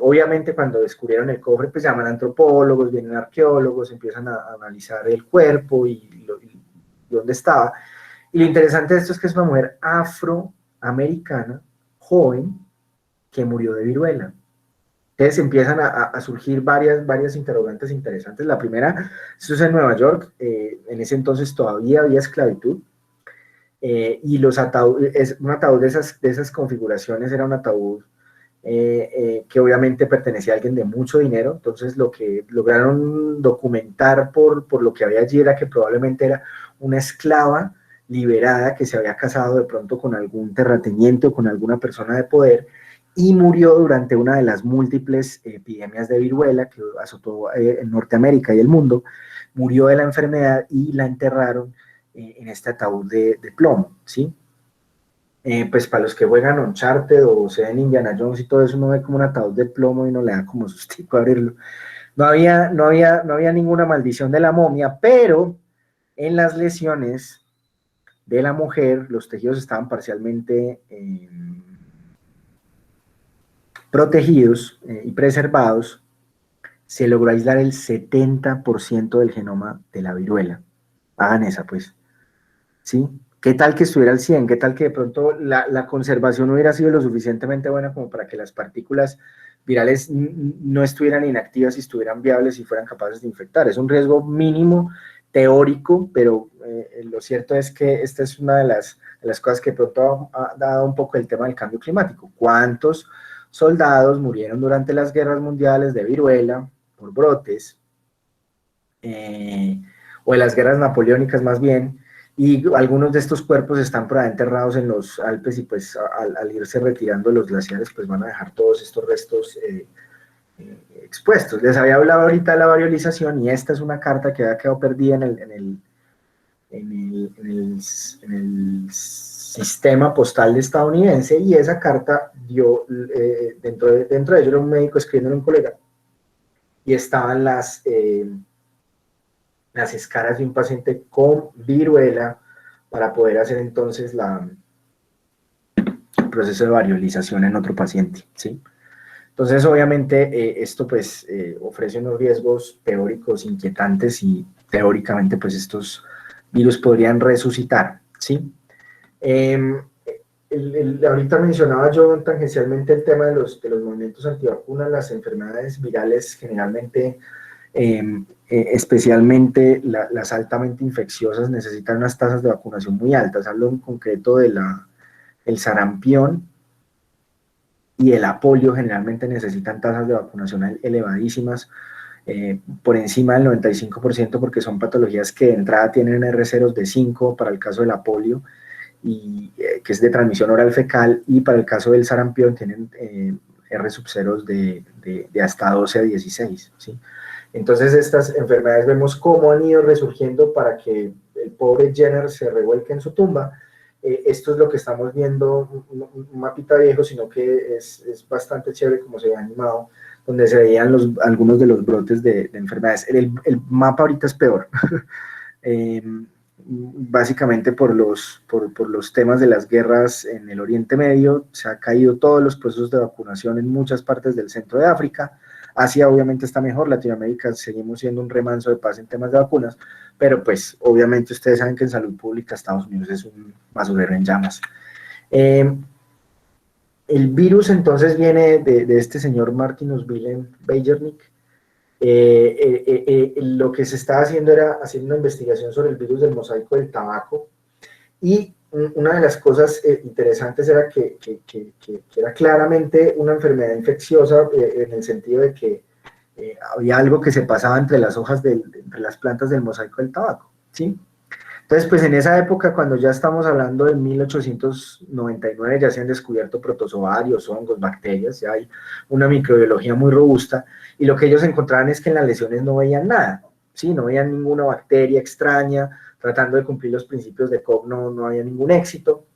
obviamente cuando descubrieron el cofre, pues llaman antropólogos, vienen arqueólogos, empiezan a analizar el cuerpo y dónde estaba. Y lo interesante de esto es que es una mujer afroamericana, joven, que murió de viruela. Entonces empiezan a surgir varias interrogantes interesantes. La primera, esto es en Nueva York, en ese entonces todavía había esclavitud, y los ataúdes, un ataúd de esas configuraciones era un ataúd que obviamente pertenecía a alguien de mucho dinero. Entonces lo que lograron documentar por lo que había allí era que probablemente era una esclava liberada que se había casado de pronto con algún terrateniente o con alguna persona de poder y murió durante una de las múltiples epidemias de viruela que azotó en Norteamérica y el mundo. Murió de la enfermedad y la enterraron en este ataúd de plomo, ¿sí? Pues para los que juegan Uncharted o se ven Indiana Jones y todo eso, uno ve como un ataúd de plomo y no le da como sustico abrirlo. No había ninguna maldición de la momia, pero en las lesiones de la mujer los tejidos estaban parcialmente protegidos y preservados. Se logró aislar el 70% del genoma de la viruela. Hagan esa, pues, ¿sí? ¿Qué tal que estuviera al 100? ¿Qué tal que de pronto la conservación hubiera sido lo suficientemente buena como para que las partículas virales no estuvieran inactivas y estuvieran viables y fueran capaces de infectar? Es un riesgo mínimo teórico, pero lo cierto es que esta es una de las cosas que de pronto ha dado un poco el tema del cambio climático. ¿Cuántos soldados murieron durante las guerras mundiales de viruela por brotes? O de las guerras napoleónicas más bien, y algunos de estos cuerpos están por ahí enterrados en los Alpes y pues al irse retirando los glaciares pues van a dejar todos estos restos expuestos. Les había hablado ahorita de la variolización y esta es una carta que había quedado perdida en el sistema postal estadounidense, y esa carta dio, dentro de ello era un médico escribiendo a un colega, y estaban las escaras de un paciente con viruela para poder hacer entonces el proceso de variolización en otro paciente, ¿sí? Entonces, obviamente, esto pues ofrece unos riesgos teóricos inquietantes y teóricamente pues estos virus podrían resucitar, ¿sí? Ahorita mencionaba yo tangencialmente el tema de los movimientos antivacunas. Las enfermedades virales generalmente especialmente las altamente infecciosas necesitan unas tasas de vacunación muy altas. Hablo en concreto del sarampión y el polio, generalmente necesitan tasas de vacunación elevadísimas, por encima del 95%, porque son patologías que de entrada tienen R0 de 5 para el caso de la polio, y que es de transmisión oral fecal, y para el caso del sarampión tienen R sub 0 de hasta 12 a 16, ¿sí? Entonces estas enfermedades vemos cómo han ido resurgiendo para que el pobre Jenner se revuelque en su tumba. Esto es lo que estamos viendo, un mapita viejo, sino que es bastante chévere como se ve animado, donde se veían algunos de los brotes de enfermedades. El mapa ahorita es peor, básicamente por los temas de las guerras en el Oriente Medio. Se han caído todos los procesos de vacunación en muchas partes del centro de África. Asia obviamente está mejor, Latinoamérica seguimos siendo un remanso de paz en temas de vacunas, pero pues obviamente ustedes saben que en salud pública Estados Unidos es un basurero en llamas. El virus entonces viene de este señor Martinus Wilhelm Beijerinck. Lo que se estaba haciendo era hacer una investigación sobre el virus del mosaico del tabaco, y una de las cosas interesantes era que era claramente una enfermedad infecciosa, en el sentido de que había algo que se pasaba entre las hojas entre las plantas del mosaico del tabaco, ¿sí? Entonces, pues en esa época, cuando ya estamos hablando de 1899, ya se han descubierto protozoarios, hongos, bacterias, ya hay una microbiología muy robusta, y lo que ellos encontraban es que en las lesiones no veían nada, ¿sí? No veían ninguna bacteria extraña, tratando de cumplir los principios de Koch no había ningún éxito.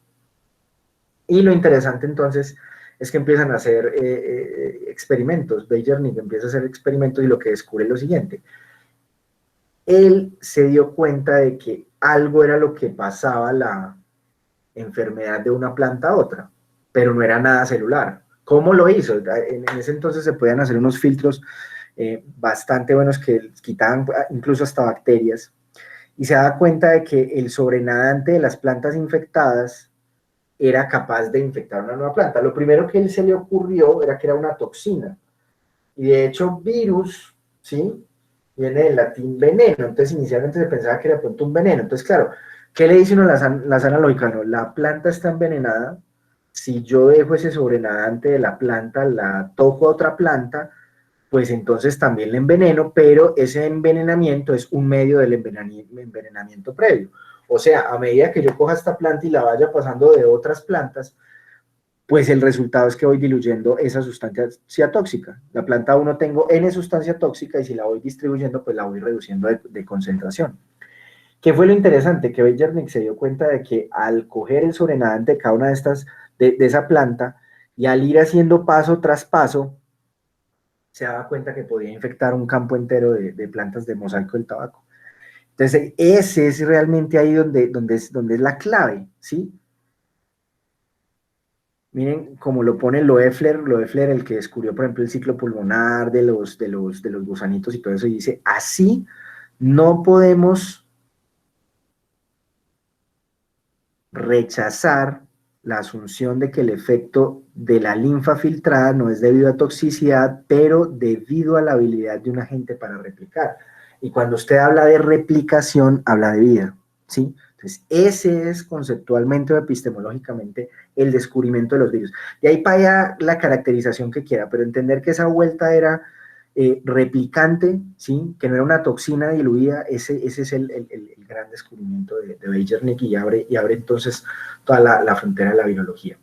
Y lo interesante entonces es que empiezan a hacer experimentos, Beijerinck empieza a hacer experimentos y lo que descubre es lo siguiente. Él se dio cuenta de que algo era lo que pasaba la enfermedad de una planta a otra, pero no era nada celular. ¿Cómo lo hizo? En ese entonces se podían hacer unos filtros bastante buenos que quitaban incluso hasta bacterias, y se da cuenta de que el sobrenadante de las plantas infectadas era capaz de infectar una nueva planta. Lo primero que él se le ocurrió era que era una toxina, y de hecho virus, ¿sí? Viene del latín veneno, entonces inicialmente se pensaba que era pronto un veneno. Entonces, claro, ¿qué le dice uno la sana lógica? No, la planta está envenenada, si yo dejo ese sobrenadante de la planta, la toco a otra planta, pues entonces también la enveneno, pero ese envenenamiento es un medio del envenenamiento previo. O sea, a medida que yo coja esta planta y la vaya pasando de otras plantas, pues el resultado es que voy diluyendo esa sustancia tóxica. La planta 1 tengo N sustancia tóxica y si la voy distribuyendo, pues la voy reduciendo de concentración. ¿Qué fue lo interesante? Que Beijerinck se dio cuenta de que al coger el sobrenadante de cada una de estas, de esa planta, y al ir haciendo paso tras paso, se daba cuenta que podía infectar un campo entero de plantas de mosaico del tabaco. Entonces, ese es realmente ahí donde es la clave, ¿sí? Miren cómo lo pone Loeffler, el que descubrió, por ejemplo, el ciclo pulmonar de los gusanitos y todo eso, y dice, así no podemos rechazar la asunción de que el efecto de la linfa filtrada no es debido a toxicidad, pero debido a la habilidad de un agente para replicar. Y cuando usted habla de replicación, habla de vida, ¿sí? Entonces, ese es conceptualmente o epistemológicamente el descubrimiento de los virus. De ahí para allá la caracterización que quiera, pero entender que esa vuelta era replicante, ¿sí? Que no era una toxina diluida, ese es el gran descubrimiento de Beijerinck y abre entonces toda la frontera de la virología.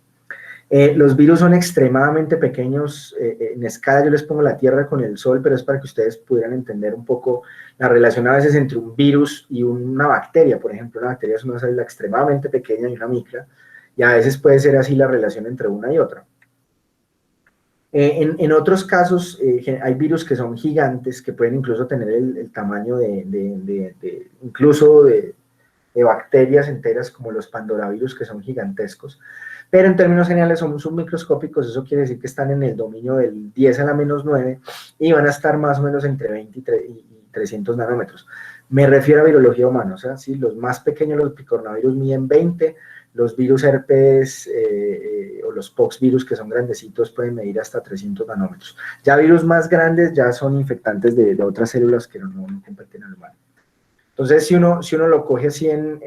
Los virus son extremadamente pequeños, en escala yo les pongo la Tierra con el Sol, pero es para que ustedes pudieran entender un poco la relación a veces entre un virus y una bacteria. Por ejemplo, una bacteria es una célula extremadamente pequeña y una micra, y a veces puede ser así la relación entre una y otra. En otros casos, hay virus que son gigantes, que pueden incluso tener el tamaño incluso de bacterias enteras, como los pandoravirus, que son gigantescos. Pero en términos generales son submicroscópicos, eso quiere decir que están en el dominio del 10 a la menos 9 y van a estar más o menos entre 20 y 300 nanómetros. Me refiero a virología humana, o sea, ¿sí? Los más pequeños, los picornavirus, miden 20, los virus herpes o los poxvirus, que son grandecitos, pueden medir hasta 300 nanómetros. Ya virus más grandes ya son infectantes de otras células que no competen al humano. Entonces, si uno lo coge así en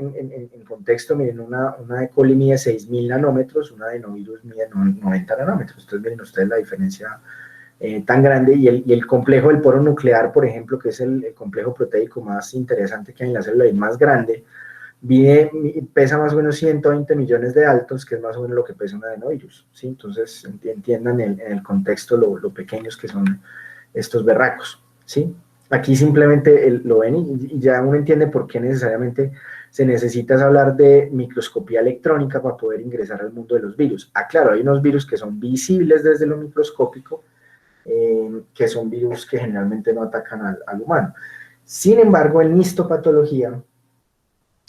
contexto, miren, una E. coli mide 6.000 nanómetros, una adenovirus mide 90 nanómetros. Entonces, miren ustedes la diferencia tan grande. Y el complejo del poro nuclear, por ejemplo, que es el complejo proteico más interesante que hay en la célula y más grande, pesa más o menos 120 millones de Daltons, que es más o menos lo que pesa un adenovirus, ¿sí? Entonces, entiendan en el contexto lo pequeños que son estos berracos, ¿sí? Aquí simplemente lo ven y ya uno entiende por qué necesariamente se necesita hablar de microscopía electrónica para poder ingresar al mundo de los virus. Ah, claro, hay unos virus que son visibles desde lo microscópico, que son virus que generalmente no atacan al humano. Sin embargo, en histopatología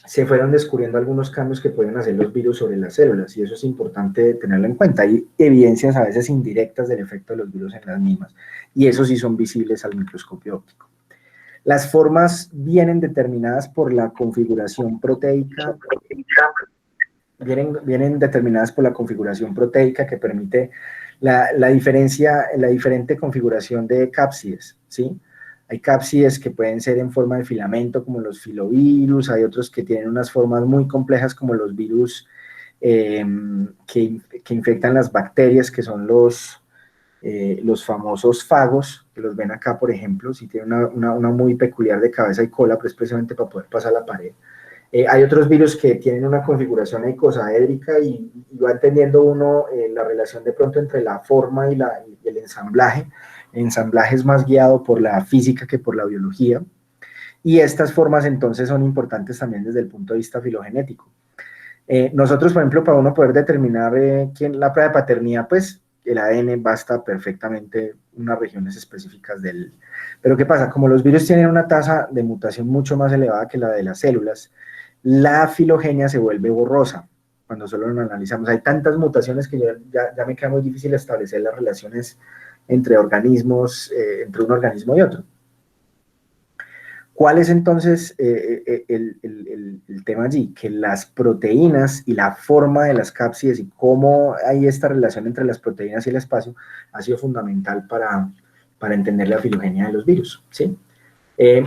se fueron descubriendo algunos cambios que pueden hacer los virus sobre las células, y eso es importante tenerlo en cuenta. Hay evidencias a veces indirectas del efecto de los virus en las mismas, y eso sí son visibles al microscopio óptico. Las formas vienen determinadas por la configuración proteica, vienen determinadas por la configuración proteica que permite la diferente configuración de cápsides, ¿sí? Hay cápsides que pueden ser en forma de filamento, como los filovirus, hay otros que tienen unas formas muy complejas, como los virus que infectan las bacterias, que son los famosos fagos, que los ven acá, por ejemplo, si tienen una muy peculiar de cabeza y cola, pero es precisamente para poder pasar la pared. Hay otros virus que tienen una configuración icosaédrica y va entendiendo uno la relación de pronto entre la forma y el ensamblaje. El ensamblaje es más guiado por la física que por la biología. Y estas formas entonces son importantes también desde el punto de vista filogenético. Nosotros, por ejemplo, para uno poder determinar la prueba de paternidad, pues el ADN basta perfectamente unas regiones específicas del... Pero ¿qué pasa? Como los virus tienen una tasa de mutación mucho más elevada que la de las células, la filogenia se vuelve borrosa cuando solo lo analizamos. Hay tantas mutaciones que ya me queda muy difícil establecer las relaciones entre organismos, entre un organismo y otro. ¿Cuál es entonces el tema allí? Que las proteínas y la forma de las cápsides y cómo hay esta relación entre las proteínas y el espacio ha sido fundamental para entender la filogenia de los virus, ¿sí?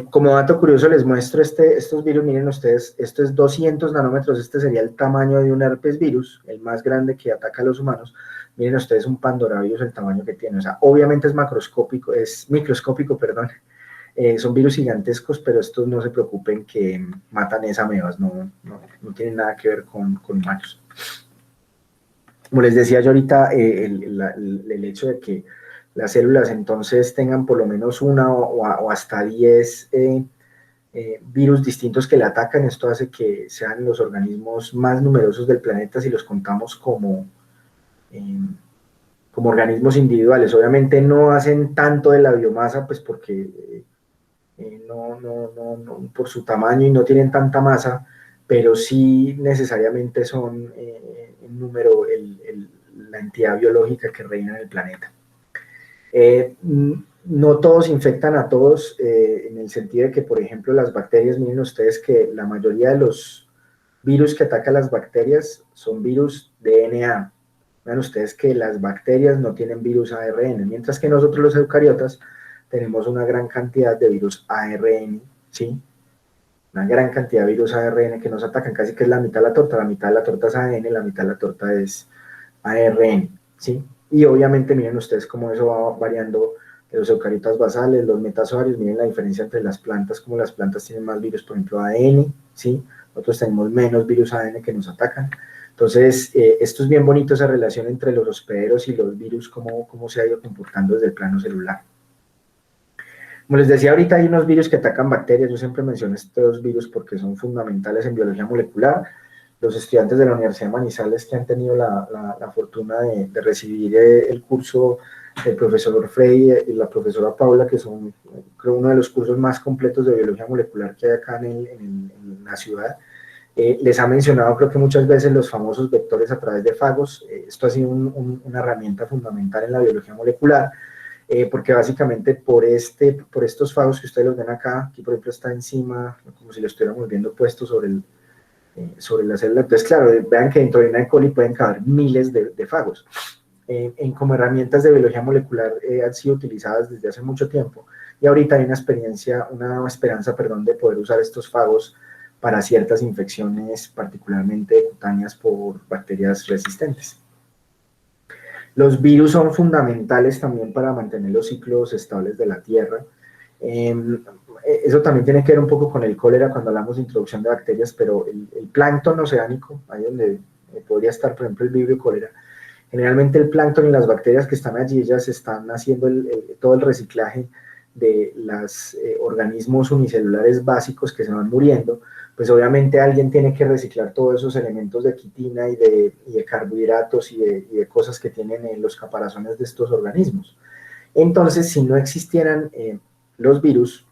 Como dato curioso les muestro estos virus, miren ustedes, esto es 200 nanómetros, este sería el tamaño de un herpes virus, el más grande que ataca a los humanos. Miren ustedes un pandoravirus, el tamaño que tiene, o sea, obviamente es microscópico, perdón. Son virus gigantescos, pero estos no se preocupen que matan esas amebas, no tienen nada que ver con humanos. Como les decía yo ahorita, el hecho de que las células entonces tengan por lo menos una o hasta 10 virus distintos que le atacan, esto hace que sean los organismos más numerosos del planeta si los contamos como organismos individuales. Obviamente no hacen tanto de la biomasa, pues porque no, por su tamaño y no tienen tanta masa, pero sí necesariamente son en número la entidad biológica que reina en el planeta. No todos infectan a todos, en el sentido de que, por ejemplo, las bacterias, miren ustedes que la mayoría de los virus que atacan las bacterias son virus DNA. Vean ustedes que las bacterias no tienen virus ARN, mientras que nosotros los eucariotas tenemos una gran cantidad de virus ARN, ¿sí? Una gran cantidad de virus ARN que nos atacan, casi que es la mitad de la torta es ADN, la mitad de la torta es ARN, ¿sí? Y obviamente miren ustedes cómo eso va variando de los eucariotas basales, los metazoarios, miren la diferencia entre las plantas, como las plantas tienen más virus, por ejemplo, ADN, ¿sí? Nosotros tenemos menos virus ADN que nos atacan. Entonces, esto es bien bonito, esa relación entre los hospederos y los virus, cómo se ha ido comportando desde el plano celular. Como les decía ahorita, hay unos virus que atacan bacterias. Yo siempre menciono estos virus porque son fundamentales en biología molecular. Los estudiantes de la Universidad de Manizales que han tenido la fortuna de recibir el curso del profesor Frey y la profesora Paula, que son, creo, uno de los cursos más completos de biología molecular que hay acá en la ciudad, les ha mencionado, creo que muchas veces, los famosos vectores a través de fagos. Esto ha sido una herramienta fundamental en la biología molecular. Porque básicamente por estos fagos que ustedes los ven acá, aquí por ejemplo está encima, como si lo estuviéramos viendo puesto sobre la célula. Entonces, claro, vean que dentro de una E. coli pueden caber miles de fagos. Como herramientas de biología molecular han sido utilizadas desde hace mucho tiempo, y ahorita hay una esperanza, de poder usar estos fagos para ciertas infecciones, particularmente cutáneas por bacterias resistentes. Los virus son fundamentales también para mantener los ciclos estables de la Tierra. Eso también tiene que ver un poco con el cólera cuando hablamos de introducción de bacterias, pero el plancton oceánico, ahí donde podría estar, por ejemplo, el vibrio cólera, generalmente el plancton y las bacterias que están allí, ellas están haciendo todo el reciclaje de los organismos unicelulares básicos que se van muriendo. Pues obviamente alguien tiene que reciclar todos esos elementos de quitina y de carbohidratos y de cosas que tienen en los caparazones de estos organismos. Entonces, si no existieran los virus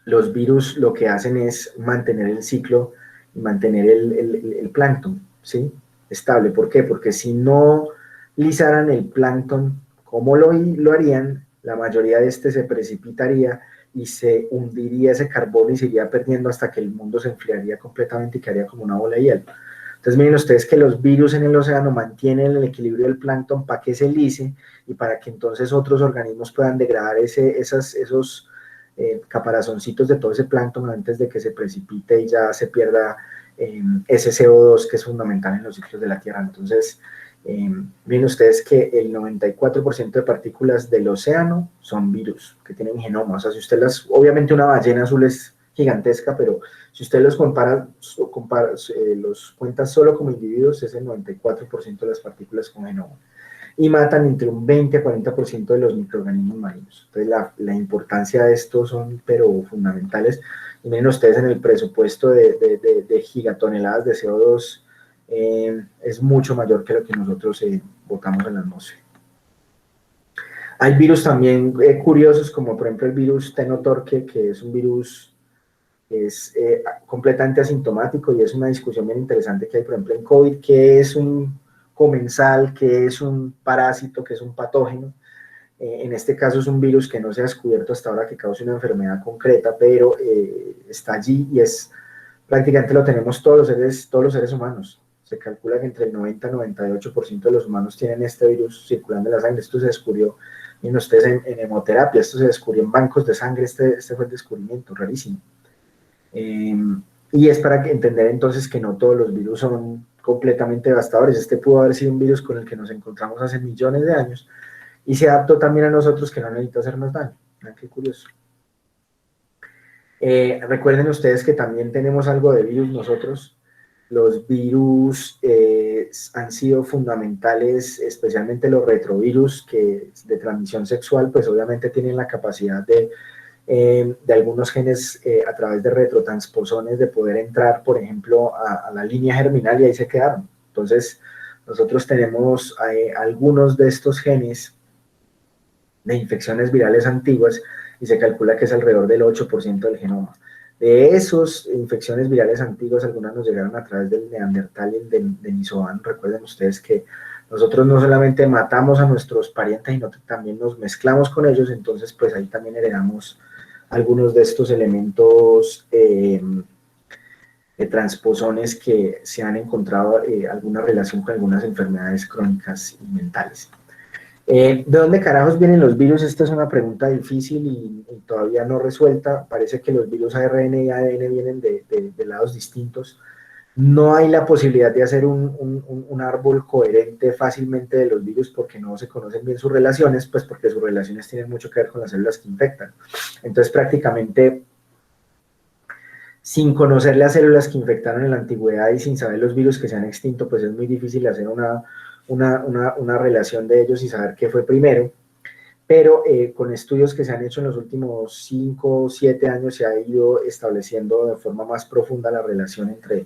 lo que hacen es mantener el ciclo y mantener el plancton, ¿sí? Estable. ¿Por qué? Porque si no lisaran el plancton, ¿cómo lo harían? La mayoría de se precipitaría y se hundiría ese carbono y se iría perdiendo hasta que el mundo se enfriaría completamente y quedaría como una bola de hielo. Entonces miren ustedes que los virus en el océano mantienen el equilibrio del plancton para que se lise y para que entonces otros organismos puedan degradar esos caparazoncitos de todo ese plancton antes de que se precipite y ya se pierda ese CO2 que es fundamental en los ciclos de la Tierra. Entonces, miren ustedes que el 94% de partículas del océano son virus que tienen genoma. O sea, si usted obviamente una ballena azul es gigantesca, pero si usted los los cuenta solo como individuos, es el 94% de las partículas con genoma. Y matan entre un 20 a 40% de los microorganismos marinos. Entonces, la importancia de esto son, pero fundamentales. Y miren ustedes en el presupuesto de gigatoneladas de CO2, es mucho mayor que lo que nosotros botamos en la atmósfera. Hay virus también curiosos, como por ejemplo el virus Tenotorque, que es un virus que es completamente asintomático y es una discusión bien interesante que hay, por ejemplo, en COVID, que es un comensal, que es un parásito, que es un patógeno. En este caso es un virus que no se ha descubierto hasta ahora que cause una enfermedad concreta, pero está allí y es prácticamente lo tenemos todos los seres humanos. Se calcula que entre el 90 y 98% de los humanos tienen este virus circulando en la sangre. Esto se descubrió, miren ustedes, en hemoterapia, esto se descubrió en bancos de sangre, este fue el descubrimiento, rarísimo. Y es para entender entonces que no todos los virus son completamente devastadores. Este pudo haber sido un virus con el que nos encontramos hace millones de años y se adaptó también a nosotros, que no necesita hacernos daño. Vean qué curioso. Recuerden ustedes que también tenemos algo de virus nosotros. Los virus han sido fundamentales, especialmente los retrovirus que de transmisión sexual, pues obviamente tienen la capacidad de algunos genes a través de retrotransposones de poder entrar, por ejemplo, a la línea germinal y ahí se quedaron. Entonces, nosotros tenemos algunos de estos genes de infecciones virales antiguas y se calcula que es alrededor del 8% del genoma. De esas infecciones virales antiguas, algunas nos llegaron a través del Neandertal y el Denisovano. Recuerden ustedes que nosotros no solamente matamos a nuestros parientes, sino que también nos mezclamos con ellos, entonces pues ahí también heredamos algunos de estos elementos de transposones que se han encontrado alguna relación con algunas enfermedades crónicas y mentales. ¿De dónde carajos vienen los virus? Esta es una pregunta difícil y todavía no resuelta. Parece que los virus ARN y ADN vienen de lados distintos. No hay la posibilidad de hacer un árbol coherente fácilmente de los virus porque no se conocen bien sus relaciones, pues porque sus relaciones tienen mucho que ver con las células que infectan. Entonces, prácticamente, sin conocer las células que infectaron en la antigüedad y sin saber los virus que se han extinto, pues es muy difícil hacer una relación de ellos y saber qué fue primero, pero con estudios que se han hecho en los últimos 5 o 7 años se ha ido estableciendo de forma más profunda la relación entre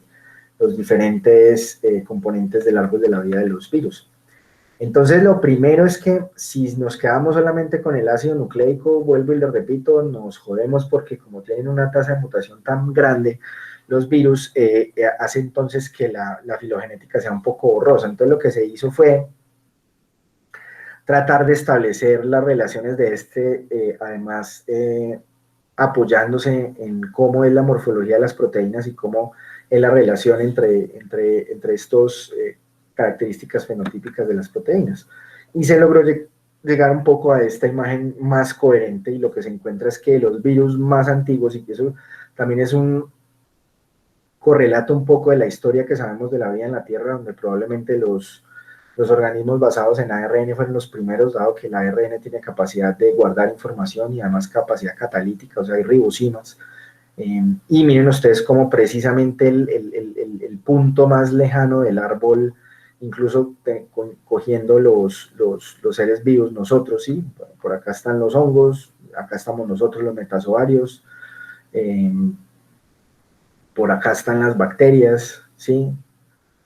los diferentes componentes del árbol de la vida de los virus. Entonces, lo primero es que si nos quedamos solamente con el ácido nucleico, vuelvo y lo repito, nos jodemos porque como tienen una tasa de mutación tan grande, los virus hace entonces que la filogenética sea un poco borrosa. Entonces, lo que se hizo fue tratar de establecer las relaciones de además apoyándose en cómo es la morfología de las proteínas y cómo es la relación entre estos características fenotípicas de las proteínas. Y se logró llegar un poco a esta imagen más coherente y lo que se encuentra es que los virus más antiguos, y que eso también es un correlato un poco de la historia que sabemos de la vida en la Tierra, donde probablemente los organismos basados en ARN fueron los primeros, dado que el ARN tiene capacidad de guardar información y además capacidad catalítica, o sea, hay ribosinas. Y miren ustedes cómo precisamente el punto más lejano del árbol, incluso cogiendo los seres vivos, nosotros, ¿sí? Por acá están los hongos, acá estamos nosotros, los metazoarios, por acá están las bacterias, ¿sí?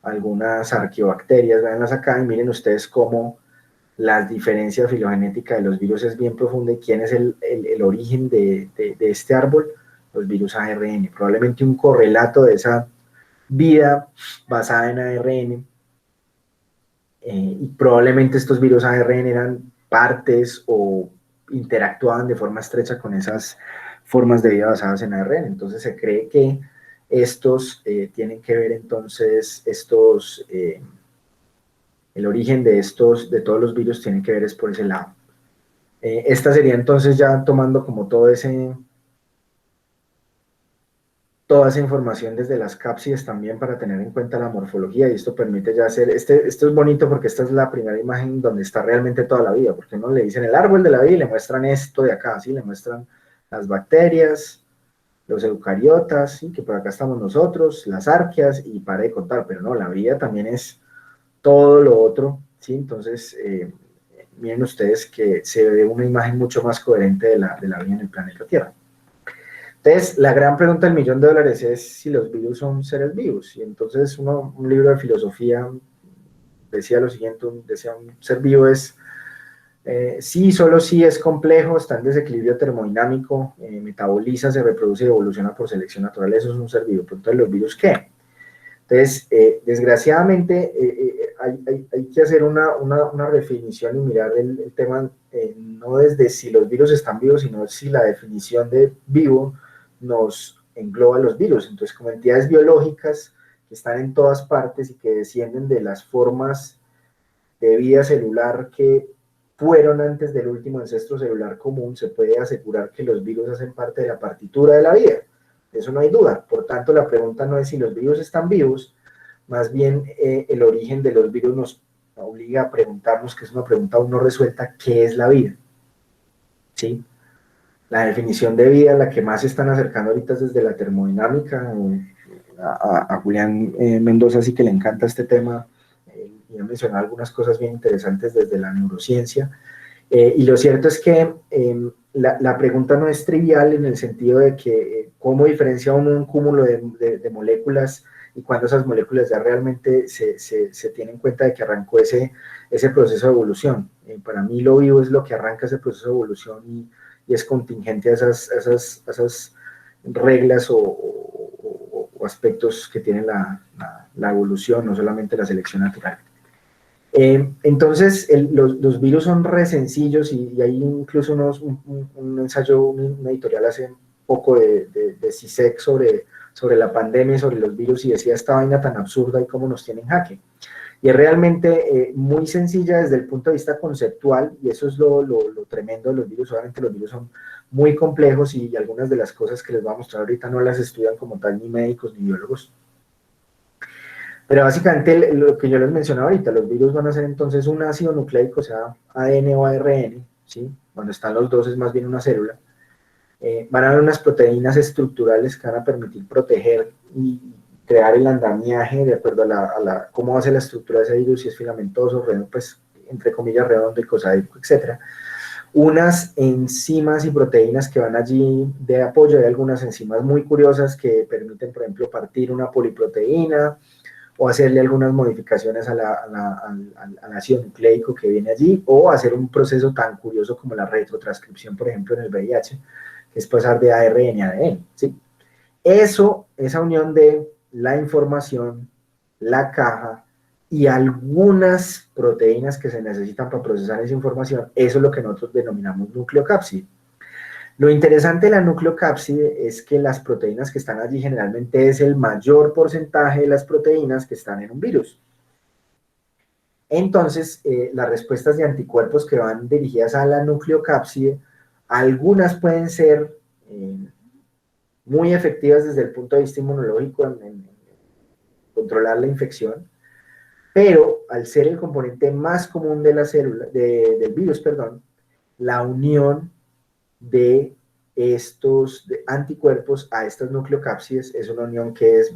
Algunas arqueobacterias, véanlas acá y miren ustedes cómo la diferencia filogenética de los virus es bien profunda y quién es el origen de este árbol, los virus ARN, probablemente un correlato de esa vida basada en ARN y probablemente estos virus ARN eran partes o interactuaban de forma estrecha con esas formas de vida basadas en ARN, entonces se cree que estos tienen que ver entonces, el origen de todos los virus tiene que ver es por ese lado. Esta sería entonces ya tomando como toda esa información desde las cápsides también para tener en cuenta la morfología y esto permite ya hacer, esto es bonito porque esta es la primera imagen donde está realmente toda la vida, porque uno le dicen el árbol de la vida y le muestran esto de acá, ¿sí? Le muestran las bacterias, los eucariotas, ¿sí? Que por acá estamos nosotros, las arqueas, y para de contar, pero no, la vida también es todo lo otro, ¿sí? Entonces, miren ustedes que se ve una imagen mucho más coherente de la vida en el planeta Tierra. Entonces, la gran pregunta del millón de dólares es si los virus son seres vivos. Y entonces un libro de filosofía decía lo siguiente, decía un ser vivo es, sí, solo sí es complejo, está en desequilibrio termodinámico, metaboliza, se reproduce y evoluciona por selección natural, eso es un ser vivo. Pero entonces, ¿los virus qué? Entonces, desgraciadamente, hay que hacer una definición y mirar el tema no desde si los virus están vivos, sino si la definición de vivo nos engloba los virus. Entonces, como entidades biológicas que están en todas partes y que descienden de las formas de vida celular que fueron antes del último ancestro celular común, se puede asegurar que los virus hacen parte de la partitura de la vida. Eso no hay duda. Por tanto, la pregunta no es si los virus están vivos, más bien el origen de los virus nos obliga a preguntarnos, que es una pregunta aún no resuelta, ¿qué es la vida? ¿Sí? La definición de vida, la que más se están acercando ahorita es desde la termodinámica. A Julián Mendoza sí que le encanta este tema, y ha mencionado algunas cosas bien interesantes desde la neurociencia. Y lo cierto es que la pregunta no es trivial en el sentido de que cómo diferencia uno un cúmulo de moléculas y cuando esas moléculas ya realmente se tienen en cuenta de que arrancó ese proceso de evolución. Para mí lo vivo es lo que arranca ese proceso de evolución y es contingente a esas reglas o aspectos que tiene la evolución, no solamente la selección natural. Entonces, los virus son re sencillos y hay incluso un ensayo, un editorial hace poco de CISEC sobre la pandemia y sobre los virus y decía esta vaina tan absurda y cómo nos tienen jaque. Y es realmente muy sencilla desde el punto de vista conceptual y eso es lo tremendo de los virus. Obviamente los virus son muy complejos y algunas de las cosas que les voy a mostrar ahorita no las estudian como tal ni médicos ni biólogos. Pero básicamente lo que yo les mencionaba ahorita, los virus van a ser entonces un ácido nucleico, o sea, ADN o ARN, ¿sí? Cuando están los dos es más bien una célula. Van a haber unas proteínas estructurales que van a permitir proteger y crear el andamiaje de acuerdo a cómo va a ser la estructura de ese virus, si es filamentoso, pues entre comillas redondo y cosaico, etc. Unas enzimas y proteínas que van allí de apoyo, hay algunas enzimas muy curiosas que permiten, por ejemplo, partir una poliproteína, o hacerle algunas modificaciones al ácido nucleico que viene allí, o hacer un proceso tan curioso como la retrotranscripción, por ejemplo, en el VIH, que es pasar de ARN a ADN, ¿sí? Esa unión de la información, la caja y algunas proteínas que se necesitan para procesar esa información, eso es lo que nosotros denominamos nucleocápside. Lo interesante de la nucleocápside es que las proteínas que están allí generalmente es el mayor porcentaje de las proteínas que están en un virus. Entonces, las respuestas de anticuerpos que van dirigidas a la nucleocápside, algunas pueden ser muy efectivas desde el punto de vista inmunológico en controlar la infección, pero al ser el componente más común de la célula, del virus, perdón, la unión de estos anticuerpos a estas nucleocápsides es una unión que es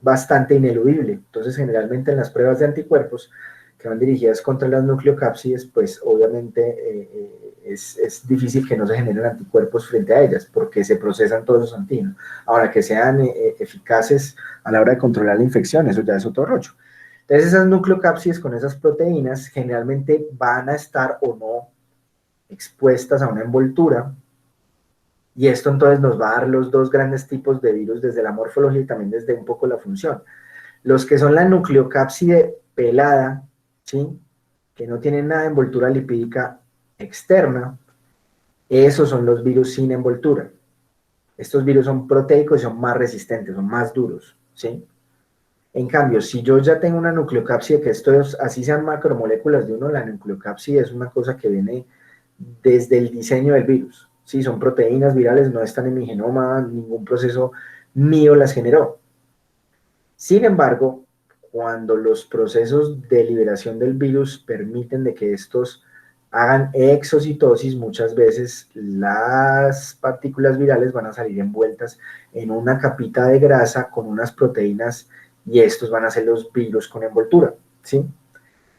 bastante ineludible. Entonces, generalmente en las pruebas de anticuerpos que van dirigidas contra las nucleocápsides, pues obviamente es difícil que no se generen anticuerpos frente a ellas, porque se procesan todos los antígenos. Ahora, que sean eficaces a la hora de controlar la infección, eso ya es otro rollo. Entonces, esas nucleocápsides con esas proteínas generalmente van a estar o no expuestas a una envoltura, y esto entonces nos va a dar los dos grandes tipos de virus desde la morfología y también desde un poco la función. Los que son la nucleocápside pelada, ¿sí? Que no tienen nada de envoltura lipídica externa, esos son los virus sin envoltura. Estos virus son proteicos y son más resistentes, son más duros, ¿sí? En cambio, si yo ya tengo una nucleocápside, que esto es, así sean macromoléculas de uno, la nucleocápside es una cosa que viene desde el diseño del virus. Sí, son proteínas virales, no están en mi genoma, ningún proceso mío las generó. Sin embargo, cuando los procesos de liberación del virus permiten de que estos hagan exocitosis, muchas veces las partículas virales van a salir envueltas en una capita de grasa con unas proteínas y estos van a ser los virus con envoltura, ¿sí?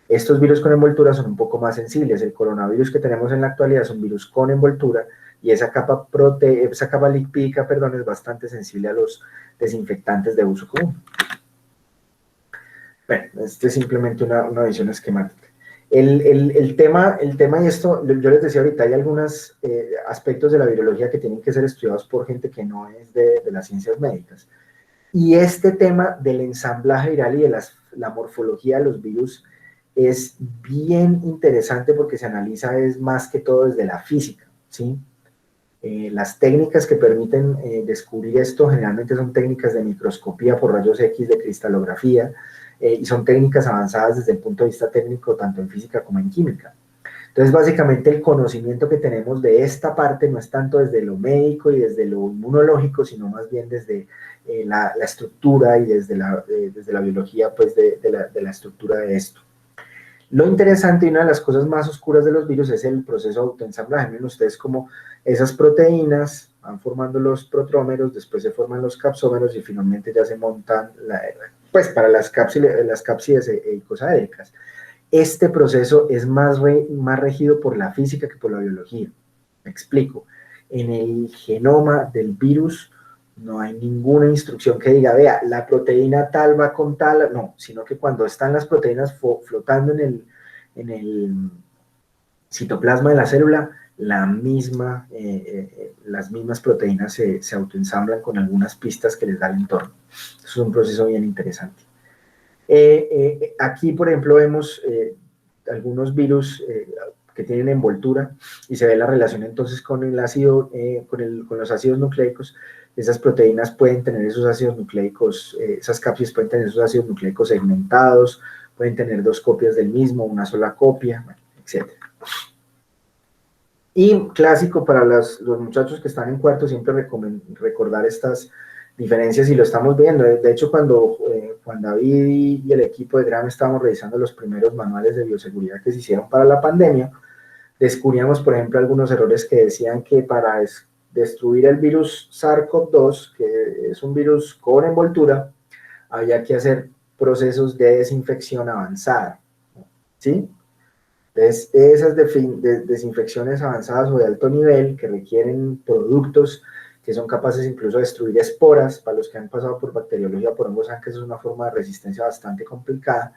Estos virus con envoltura son un poco más sensibles. El coronavirus que tenemos en la actualidad es un virus con envoltura y esa capa lipídica, perdón, es bastante sensible a los desinfectantes de uso común. Bueno, este es simplemente una visión esquemática. El tema, y esto, yo les decía ahorita, hay algunos aspectos de la virología que tienen que ser estudiados por gente que no es de las ciencias médicas. Y este tema del ensamblaje viral y de la morfología de los virus es bien interesante porque se analiza es más que todo desde la física, ¿sí? Las técnicas que permiten descubrir esto generalmente son técnicas de microscopía por rayos X, de cristalografía, y son técnicas avanzadas desde el punto de vista técnico, tanto en física como en química. Entonces, básicamente, el conocimiento que tenemos de esta parte no es tanto desde lo médico y desde lo inmunológico, sino más bien desde la estructura y desde la biología, pues, de la estructura de esto. Lo interesante y una de las cosas más oscuras de los virus es el proceso de autoensamblaje. Miren ustedes cómo esas proteínas van formando los protrómeros, después se forman los capsómeros y finalmente ya se montan, pues para las cápsides icosaédricas. Este proceso es más regido por la física que por la biología. Me explico. En el genoma del virus no hay ninguna instrucción que diga, vea, la proteína tal va con tal, no, sino que cuando están las proteínas flotando en el citoplasma de la célula, las mismas proteínas se autoensamblan con algunas pistas que les da el entorno. Es un proceso bien interesante. Aquí, por ejemplo, vemos algunos virus que tienen envoltura y se ve la relación entonces con el ácido, con los ácidos nucleicos. Esas proteínas pueden tener esos ácidos nucleicos, esas cápsides pueden tener esos ácidos nucleicos segmentados, pueden tener 2 copias del mismo, una sola copia, etc. Y clásico para los muchachos que están en cuarto, siempre recordar estas diferencias y lo estamos viendo. De hecho, cuando Juan David y el equipo de Graham estábamos revisando los primeros manuales de bioseguridad que se hicieron para la pandemia, descubríamos, por ejemplo, algunos errores que decían que para destruir el virus SARS-CoV-2, que es un virus con envoltura, había que hacer procesos de desinfección avanzada, ¿sí? Entonces, esas desinfecciones avanzadas o de alto nivel que requieren productos que son capaces incluso de destruir esporas, para los que han pasado por bacteriología, por hongos, saben que eso es una forma de resistencia bastante complicada.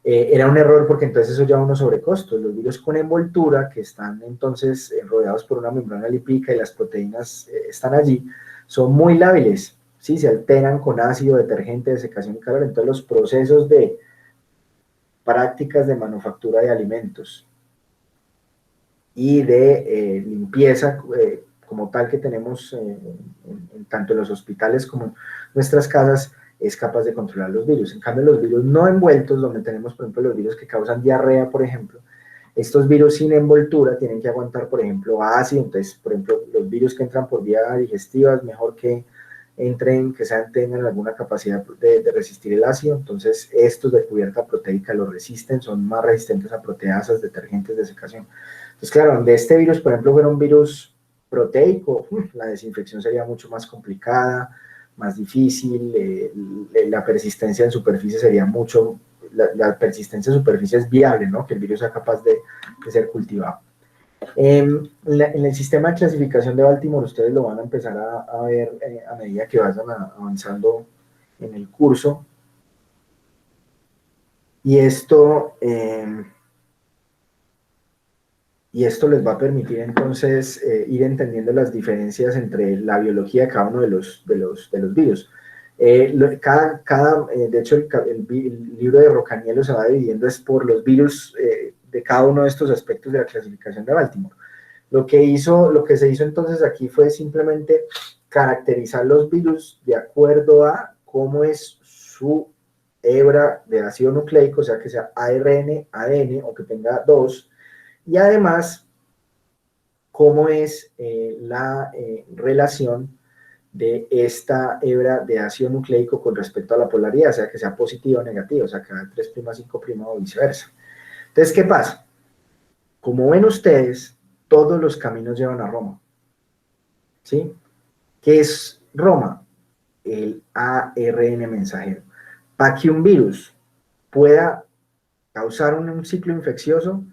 Era un error porque entonces eso lleva unos sobrecostos. Los virus con envoltura, que están entonces rodeados por una membrana lipídica y las proteínas están allí, son muy lábiles, ¿sí? Se alteran con ácido, detergente, desecación y calor. Entonces los procesos de prácticas de manufactura de alimentos y de limpieza como tal que tenemos tanto en los hospitales como en nuestras casas, es capaz de controlar los virus. En cambio, los virus no envueltos, donde tenemos, por ejemplo, los virus que causan diarrea, por ejemplo, estos virus sin envoltura tienen que aguantar, por ejemplo, ácido. Entonces, por ejemplo, los virus que entran por vía digestiva es mejor que entren, que tengan alguna capacidad de resistir el ácido. Entonces, estos de cubierta proteica lo resisten, son más resistentes a proteasas, detergentes, desecación. Entonces, claro, donde este virus, por ejemplo, fuera un virus proteico, la desinfección sería mucho más complicada, más difícil, la persistencia en superficie sería mucho, la persistencia en superficie es viable, ¿no? Que el virus sea capaz de ser cultivado. En el sistema de clasificación de Baltimore, ustedes lo van a empezar a ver a medida que vayan avanzando en el curso. Y esto les va a permitir entonces ir entendiendo las diferencias entre la biología de cada uno de los virus. De hecho, el libro de Rocaniello se va dividiendo es por los virus de cada uno de estos aspectos de la clasificación de Baltimore. Lo que se hizo entonces aquí fue simplemente caracterizar los virus de acuerdo a cómo es su hebra de ácido nucleico, o sea, que sea ARN, ADN o que tenga 2, y además cómo es la relación de esta hebra de ácido nucleico con respecto a la polaridad, o sea, que sea positiva o negativa, o sea, que haga 3', 5' o viceversa. Entonces, ¿qué pasa? como ven ustedes, todos los caminos llevan a Roma, ¿sí? ¿Qué es Roma? El ARN mensajero. Para que un virus pueda causar un ciclo infeccioso,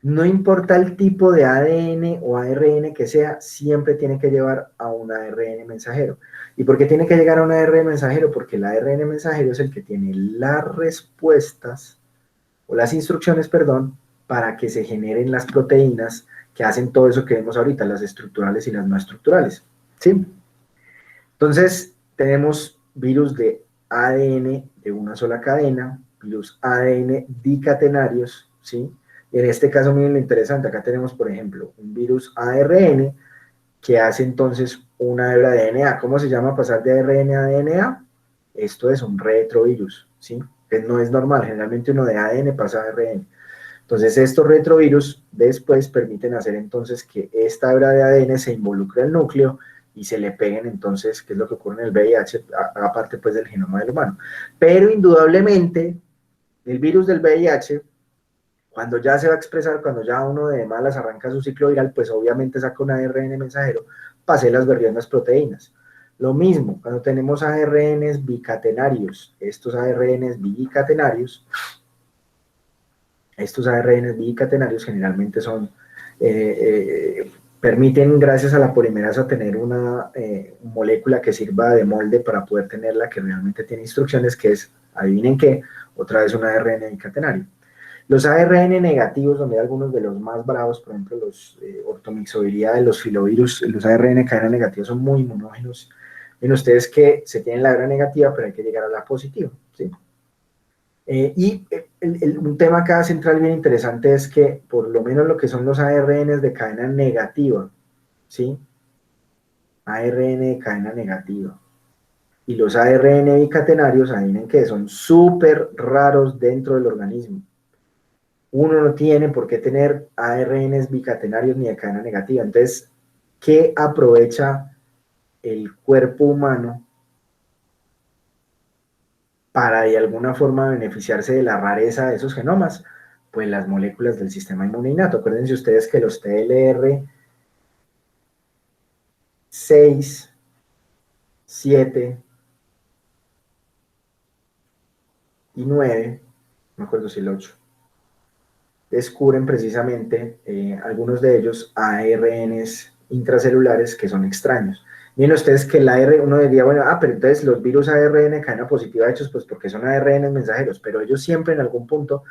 no importa el tipo de ADN o ARN que sea, siempre tiene que llevar a un ARN mensajero. ¿Y por qué tiene que llegar a un ARN mensajero? Porque el ARN mensajero es el que tiene las respuestas, o las instrucciones, perdón, para que se generen las proteínas que hacen todo eso que vemos ahorita, las estructurales y las no estructurales. ¿Sí? Entonces, tenemos virus de ADN de una sola cadena, virus ADN dicatenarios, ¿sí? Y en este caso, miren lo interesante, acá tenemos, por ejemplo, un virus ARN que hace entonces una hebra de DNA. ¿Cómo se llama pasar de ARN a DNA? Esto es un retrovirus, ¿sí? Que no es normal, generalmente uno de ADN pasa a ARN. Entonces, estos retrovirus después permiten hacer entonces que esta hebra de ADN se involucre al núcleo y se le peguen entonces, ¿qué es lo que ocurre en el VIH? Aparte pues del genoma del humano. Pero indudablemente, el virus del VIH, cuando ya se va a expresar, cuando ya uno de malas arranca su ciclo viral, pues obviamente saca un ARN mensajero para hacer las berrionas proteínas. Lo mismo, cuando tenemos ARNs bicatenarios, estos ARNs bicatenarios generalmente son, permiten, gracias a la polimerasa, tener una molécula que sirva de molde para poder tenerla, que realmente tiene instrucciones, que es, adivinen qué, otra vez un ARN bicatenario. Los ARN negativos, donde hay algunos de los más bravos, por ejemplo, los ortomixoviridae, los filovirus, los ARN cadena negativa son muy monógenos. Ven ustedes que se tienen la hebra negativa, pero hay que llegar a la positiva, ¿sí? Un tema acá central bien interesante es que por lo menos lo que son los ARNs de cadena negativa, ¿sí? ARN de cadena negativa. Y los ARN bicatenarios, adivinen que son súper raros dentro del organismo. Uno no tiene por qué tener ARNs bicatenarios ni de cadena negativa. Entonces, ¿qué aprovecha el cuerpo humano para de alguna forma beneficiarse de la rareza de esos genomas? Pues las moléculas del sistema inmune innato. Acuérdense ustedes que los TLR 6, 7 y 9, no me acuerdo si el 8, descubren precisamente algunos de ellos ARNs intracelulares que son extraños. Miren ustedes que el AR, uno diría, bueno, pero entonces los virus ARN cadena positiva hechos, pues porque son ARN mensajeros, pero ellos siempre en algún punto,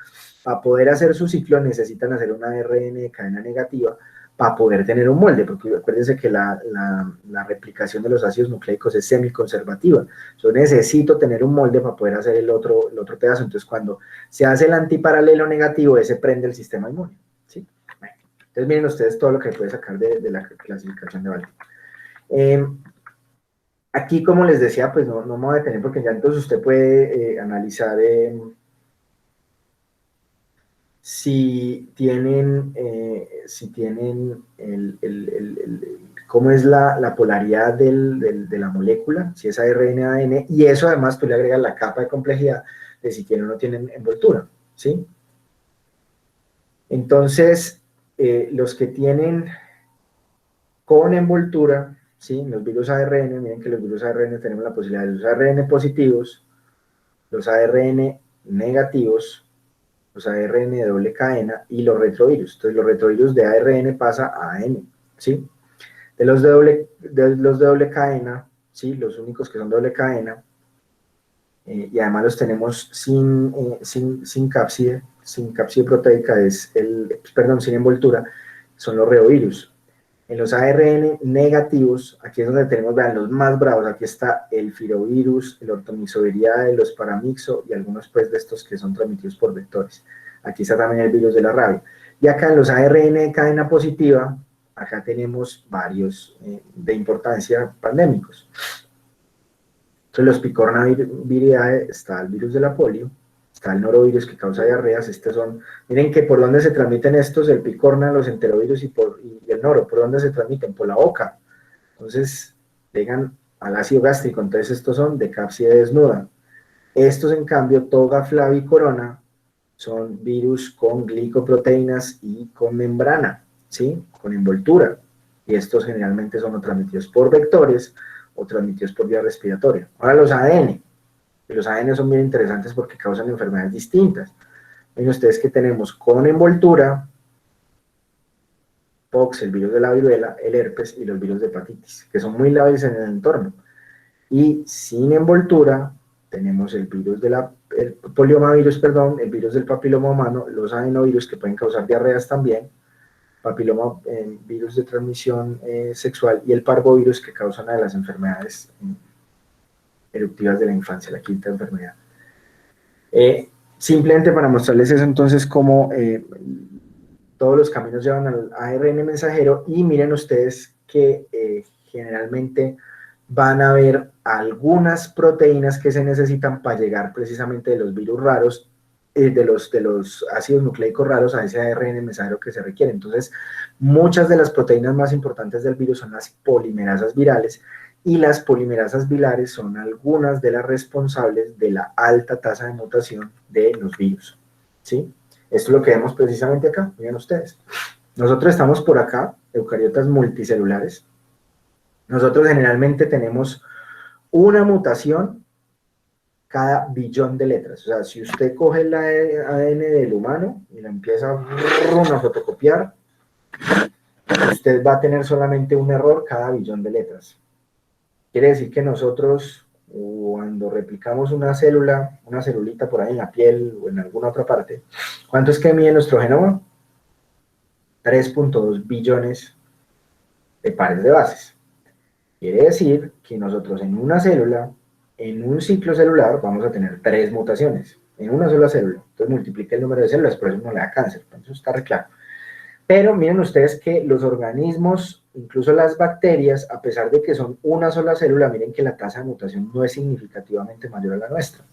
para poder hacer su ciclo, necesitan hacer una ARN de cadena negativa para poder tener un molde, porque acuérdense que la replicación de los ácidos nucleicos es semiconservativa. Yo necesito tener un molde para poder hacer el otro pedazo. Entonces, cuando se hace el antiparalelo negativo, ese prende el sistema inmune, ¿sí? Bueno, entonces, miren ustedes todo lo que puede sacar de la clasificación de Valdez. Aquí, como les decía, pues no me voy a detener porque ya entonces usted puede analizar si tienen cómo es la polaridad de la molécula, si es ARN, ADN, y eso además tú le agregas la capa de complejidad de si tienen o no tienen envoltura, ¿sí? Entonces, los que tienen con envoltura, ¿sí? Los virus ARN, miren que los virus ARN tenemos la posibilidad de los ARN positivos, los ARN negativos, los ARN de doble cadena y los retrovirus. Entonces, los retrovirus de ARN pasa a AN, ¿sí? De los de doble cadena, ¿sí? Los únicos que son doble cadena, y además los tenemos sin cápside proteica, sin envoltura, son los reovirus. En los ARN negativos, aquí es donde tenemos, vean, los más bravos, aquí está el firovirus, el ortomixoviridae, los paramixo y algunos pues de estos que son transmitidos por vectores. Aquí está también el virus de la rabia. Y acá en los ARN de cadena positiva, acá tenemos varios de importancia pandémicos. Entonces los picornaviridae, está el virus de la polio, está el norovirus que causa diarreas, miren que por dónde se transmiten estos, el picorna, los enterovirus y el noro, ¿por dónde se transmiten? Por la boca. Entonces llegan al ácido gástrico, entonces estos son de cápside desnuda. Estos en cambio, toga flavicorona, son virus con glicoproteínas y con membrana, ¿sí? Con envoltura. Y estos generalmente son o transmitidos por vectores o transmitidos por vía respiratoria. Ahora los ADN. Los ADN son bien interesantes porque causan enfermedades distintas. Ven ustedes que tenemos con envoltura, pox, el virus de la viruela, el herpes y los virus de hepatitis, que son muy lábiles en el entorno. Y sin envoltura tenemos el virus de el poliomavirus, perdón, el virus del papiloma humano, los adenovirus que pueden causar diarreas también, papiloma, virus de transmisión sexual y el parvovirus que causa una de las enfermedades eruptivas de la infancia, la quinta enfermedad. Simplemente para mostrarles eso entonces cómo todos los caminos llevan al ARN mensajero y miren ustedes que generalmente van a haber algunas proteínas que se necesitan para llegar precisamente de los virus raros, de los ácidos nucleicos raros a ese ARN mensajero que se requiere. Entonces, muchas de las proteínas más importantes del virus son las polimerasas virales y las polimerasas virales son algunas de las responsables de la alta tasa de mutación de los virus, ¿sí? Esto es lo que vemos precisamente acá, miren ustedes. Nosotros estamos por acá, eucariotas multicelulares. Nosotros generalmente tenemos una mutación cada billón de letras. O sea, si usted coge el ADN del humano y la empieza a fotocopiar, usted va a tener solamente un error cada billón de letras. Quiere decir que nosotros, cuando replicamos una célula, una celulita por ahí en la piel o en alguna otra parte, ¿cuánto es que mide nuestro genoma? 3.2 billones de pares de bases. Quiere decir que nosotros en una célula, en un ciclo celular, vamos a tener 3 mutaciones, en una sola célula. Entonces multiplica el número de células, por eso no le da cáncer, eso está re claro. Pero miren ustedes que los organismos, incluso las bacterias, a pesar de que son una sola célula, miren que la tasa de mutación no es significativamente mayor a la nuestra.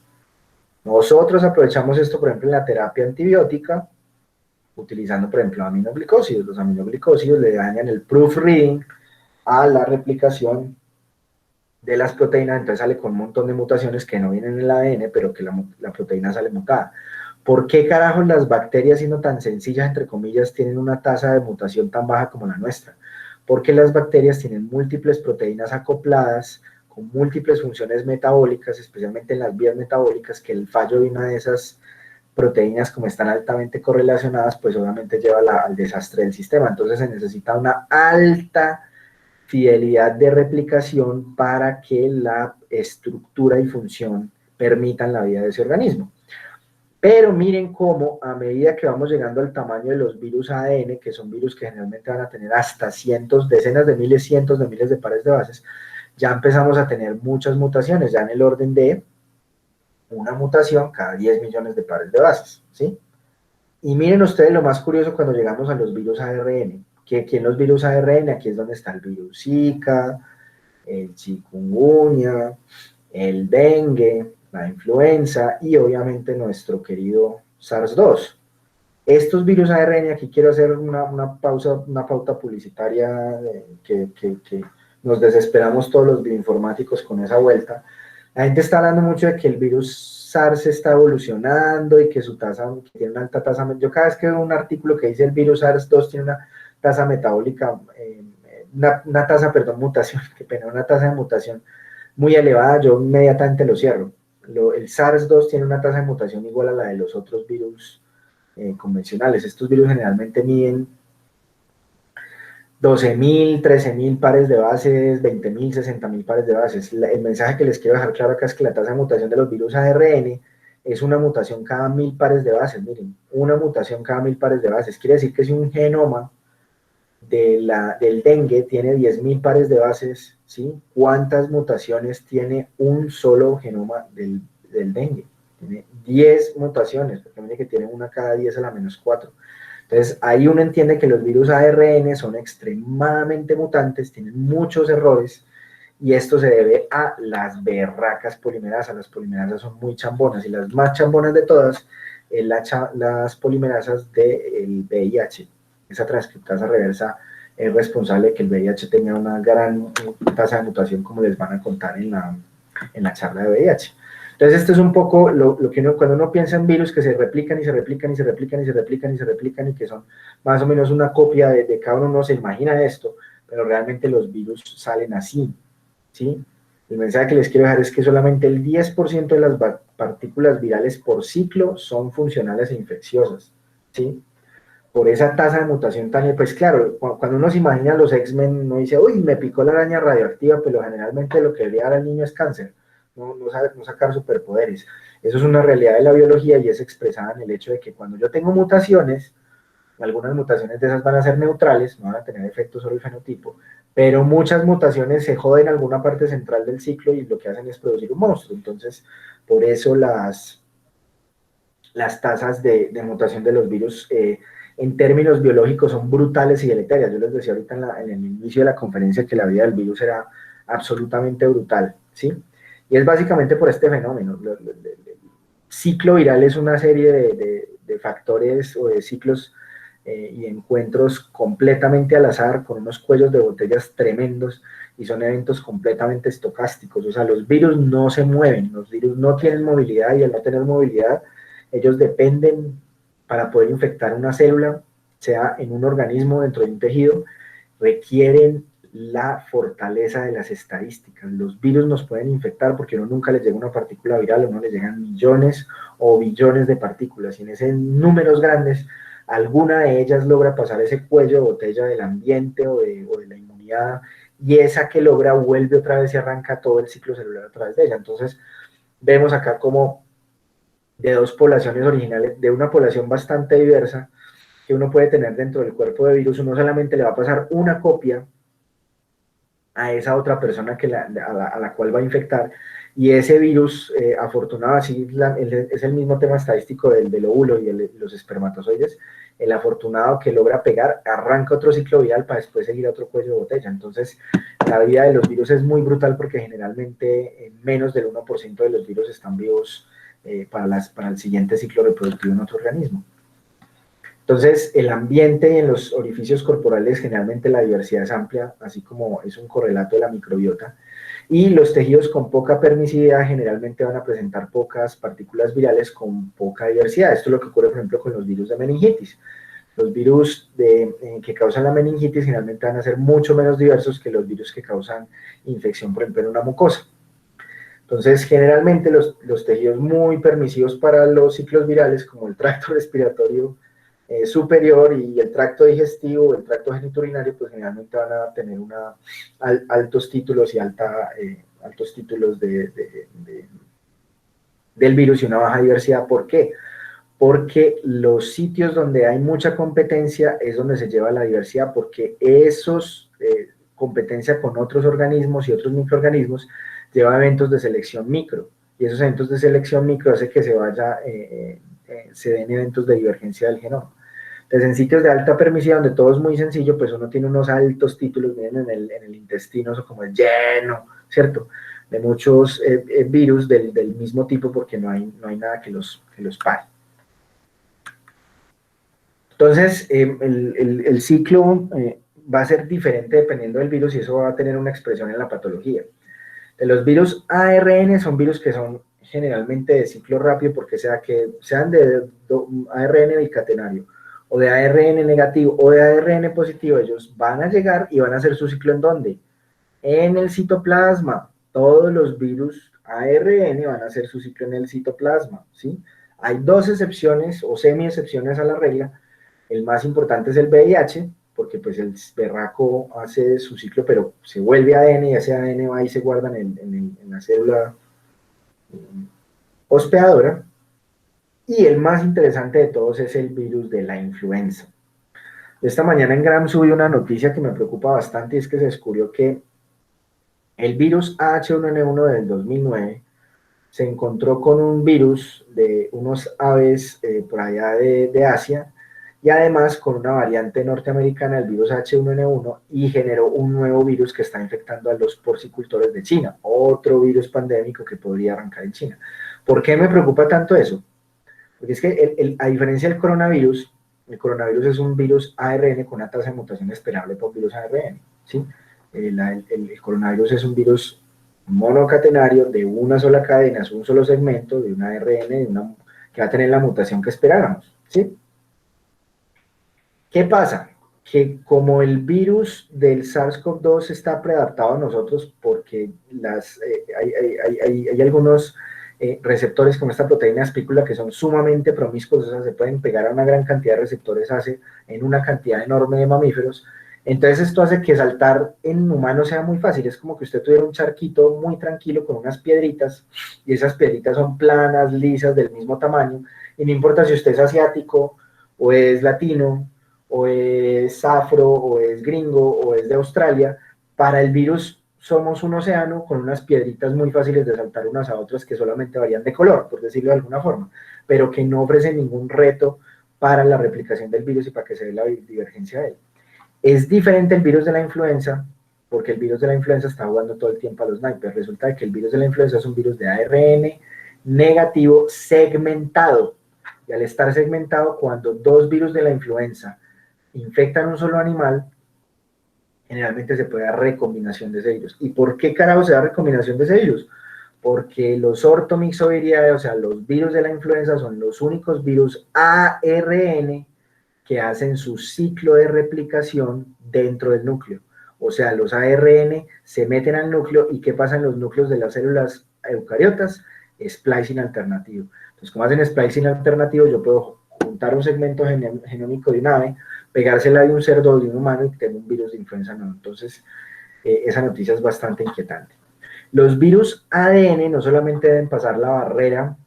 Nosotros aprovechamos esto, por ejemplo, en la terapia antibiótica, utilizando, por ejemplo, aminoglicósidos. Los aminoglicósidos le dañan el proofreading a la replicación de las proteínas, entonces sale con un montón de mutaciones que no vienen en el ADN, pero que la proteína sale mutada. ¿Por qué carajos las bacterias, siendo tan sencillas, entre comillas, tienen una tasa de mutación tan baja como la nuestra? Porque las bacterias tienen múltiples proteínas acopladas, con múltiples funciones metabólicas, especialmente en las vías metabólicas, que el fallo de una de esas proteínas, como están altamente correlacionadas, pues obviamente lleva al desastre del sistema. Entonces se necesita una alta fidelidad de replicación para que la estructura y función permitan la vida de ese organismo. Pero miren cómo a medida que vamos llegando al tamaño de los virus ADN, que son virus que generalmente van a tener hasta cientos, decenas de miles, cientos de miles de pares de bases, ya empezamos a tener muchas mutaciones, ya en el orden de una mutación cada 10 millones de pares de bases, ¿sí? Y miren ustedes lo más curioso cuando llegamos a los virus ARN, que aquí en los virus ARN, aquí es donde está el virus Zika, el chikungunya, el dengue, la influenza y obviamente nuestro querido SARS-2. Estos virus ARN, aquí quiero hacer una pauta publicitaria que nos desesperamos todos los bioinformáticos con esa vuelta. La gente está hablando mucho de que el virus SARS está evolucionando y que su tasa, que tiene una alta tasa, yo cada vez que veo un artículo que dice el virus SARS-2 tiene una tasa metabólica, mutación, qué pena, una tasa de mutación muy elevada, yo inmediatamente lo cierro. El SARS-2 tiene una tasa de mutación igual a la de los otros virus convencionales. Estos virus generalmente miden 12.000, 13.000 pares de bases, 20.000, 60.000 pares de bases. El mensaje que les quiero dejar claro acá es que la tasa de mutación de los virus ARN es una mutación cada 1.000 pares de bases. Miren, una mutación cada 1.000 pares de bases. Quiere decir que si un genoma del dengue tiene 10.000 pares de bases, ¿sí? ¿Cuántas mutaciones tiene un solo genoma del dengue? Tiene 10 mutaciones, porque mire que tiene una cada 10 a la -4. Entonces, ahí uno entiende que los virus ARN son extremadamente mutantes, tienen muchos errores, y esto se debe a las berracas polimerasas. Las polimerasas son muy chambonas, y las más chambonas de todas es las polimerasas del VIH. Esa transcriptasa reversa es responsable de que el VIH tenga una gran tasa de mutación, como les van a contar en la charla de VIH. Entonces, esto es un poco lo que uno, cuando uno piensa en virus que se replican y se replican y se replican y se replican y se replican y que son más o menos una copia de cada uno se imagina esto, pero realmente los virus salen así, ¿sí? El mensaje que les quiero dejar es que solamente el 10% de las partículas virales por ciclo son funcionales e infecciosas, ¿sí? Por esa tasa de mutación tan, pues claro, cuando uno se imagina los X-Men, uno dice, uy, me picó la araña radioactiva, pero generalmente lo que le da al niño es cáncer, no sacar superpoderes. Eso es una realidad de la biología y es expresada en el hecho de que cuando yo tengo mutaciones, algunas mutaciones de esas van a ser neutrales, no van a tener efecto sobre el fenotipo, pero muchas mutaciones se joden en alguna parte central del ciclo y lo que hacen es producir un monstruo. Entonces, por eso las tasas de mutación de los virus en términos biológicos son brutales y deleterias. Yo les decía ahorita en el inicio de la conferencia que la vida del virus era absolutamente brutal, ¿sí? Y es básicamente por este fenómeno. El ciclo viral es una serie de factores o de ciclos y encuentros completamente al azar, con unos cuellos de botellas tremendos, y son eventos completamente estocásticos. O sea, los virus no se mueven, los virus no tienen movilidad, y al no tener movilidad, ellos dependen para poder infectar una célula, sea en un organismo, dentro de un tejido, requieren la fortaleza de las estadísticas. Los virus nos pueden infectar porque uno nunca les llega una partícula viral, a uno les llegan millones o billones de partículas, y en esos números grandes, alguna de ellas logra pasar ese cuello de botella del ambiente o de la inmunidad, y esa que logra vuelve otra vez y arranca todo el ciclo celular a través de ella. Entonces, vemos acá como de dos poblaciones originales, de una población bastante diversa que uno puede tener dentro del cuerpo de virus, uno solamente le va a pasar una copia a esa otra persona a la cual va a infectar, y ese virus, afortunado, así es el mismo tema estadístico del óvulo y los espermatozoides, el afortunado que logra pegar, arranca otro ciclo viral para después seguir a otro cuello de botella. Entonces, la vida de los virus es muy brutal porque generalmente menos del 1% de los virus están vivos para el siguiente ciclo reproductivo en otro organismo. Entonces, el ambiente y en los orificios corporales generalmente la diversidad es amplia, así como es un correlato de la microbiota, y los tejidos con poca permisividad generalmente van a presentar pocas partículas virales con poca diversidad. Esto es lo que ocurre, por ejemplo, con los virus de meningitis. Los virus que causan la meningitis generalmente van a ser mucho menos diversos que los virus que causan infección, por ejemplo, en una mucosa. Entonces, generalmente los tejidos muy permisivos para los ciclos virales, como el tracto respiratorio superior y el tracto digestivo, el tracto genitourinario, pues generalmente van a tener altos títulos y altos títulos del virus y una baja diversidad. ¿Por qué? Porque los sitios donde hay mucha competencia es donde se lleva la diversidad, porque esos competencia con otros organismos y otros microorganismos lleva eventos de selección micro, y esos eventos de selección micro hace que se den eventos de divergencia del genoma. Entonces, en sitios de alta permisividad, donde todo es muy sencillo, pues uno tiene unos altos títulos, miren, en el intestino, eso como es lleno, ¿cierto? De muchos virus del mismo tipo, porque no hay nada que los pare. Entonces, el ciclo va a ser diferente dependiendo del virus, y eso va a tener una expresión en la patología. Los virus ARN son virus que son generalmente de ciclo rápido, porque sean de ARN bicatenario, o de ARN negativo, o de ARN positivo, ellos van a llegar y van a hacer su ciclo ¿en dónde? En el citoplasma. Todos los virus ARN van a hacer su ciclo en el citoplasma, ¿sí? Hay dos excepciones o semi-excepciones a la regla. El más importante es el VIH, porque pues el berraco hace su ciclo, pero se vuelve ADN, y ese ADN va y se guarda en la célula hospedadora. Y el más interesante de todos es el virus de la influenza. Esta mañana en Gram subí una noticia que me preocupa bastante, y es que se descubrió que el virus H1N1 del 2009 se encontró con un virus de unos aves por allá de Asia, y además con una variante norteamericana del virus H1N1, y generó un nuevo virus que está infectando a los porcicultores de China, otro virus pandémico que podría arrancar en China. ¿Por qué me preocupa tanto eso? Porque es que a diferencia del coronavirus, el coronavirus es un virus ARN con una tasa de mutación esperable por virus ARN, ¿sí? El coronavirus es un virus monocatenario de una sola cadena, es un solo segmento de una ARN que va a tener la mutación que esperáramos, ¿sí? ¿Qué pasa? Que como el virus del SARS-CoV-2 está preadaptado a nosotros porque hay algunos receptores como esta proteína espícula que son sumamente promiscuos, o sea, se pueden pegar a una gran cantidad de receptores en una cantidad enorme de mamíferos. Entonces esto hace que saltar en humanos sea muy fácil, es como que usted tuviera un charquito muy tranquilo con unas piedritas y esas piedritas son planas, lisas, del mismo tamaño, y no importa si usted es asiático o es latino, o es afro, o es gringo, o es de Australia, para el virus somos un océano con unas piedritas muy fáciles de saltar unas a otras que solamente varían de color, por decirlo de alguna forma, pero que no ofrecen ningún reto para la replicación del virus y para que se dé la divergencia de él. Es diferente el virus de la influenza, porque el virus de la influenza está jugando todo el tiempo a los naipes. Resulta que el virus de la influenza es un virus de ARN negativo segmentado. Y al estar segmentado, cuando dos virus de la influenza infectan un solo animal, generalmente se puede dar recombinación de ese virus. ¿Y por qué carajo se da recombinación de ese virus? Porque los ortomixoviridae, o sea, los virus de la influenza, son los únicos virus ARN que hacen su ciclo de replicación dentro del núcleo. O sea, los ARN se meten al núcleo y ¿qué pasa en los núcleos de las células eucariotas? Splicing alternativo. Entonces, como hacen splicing alternativo, yo puedo juntar un segmento genómico de un ave, pegársela de un cerdo o de un humano y tener un virus de influenza no. Entonces, esa noticia es bastante inquietante. Los virus ADN no solamente deben pasar la barrera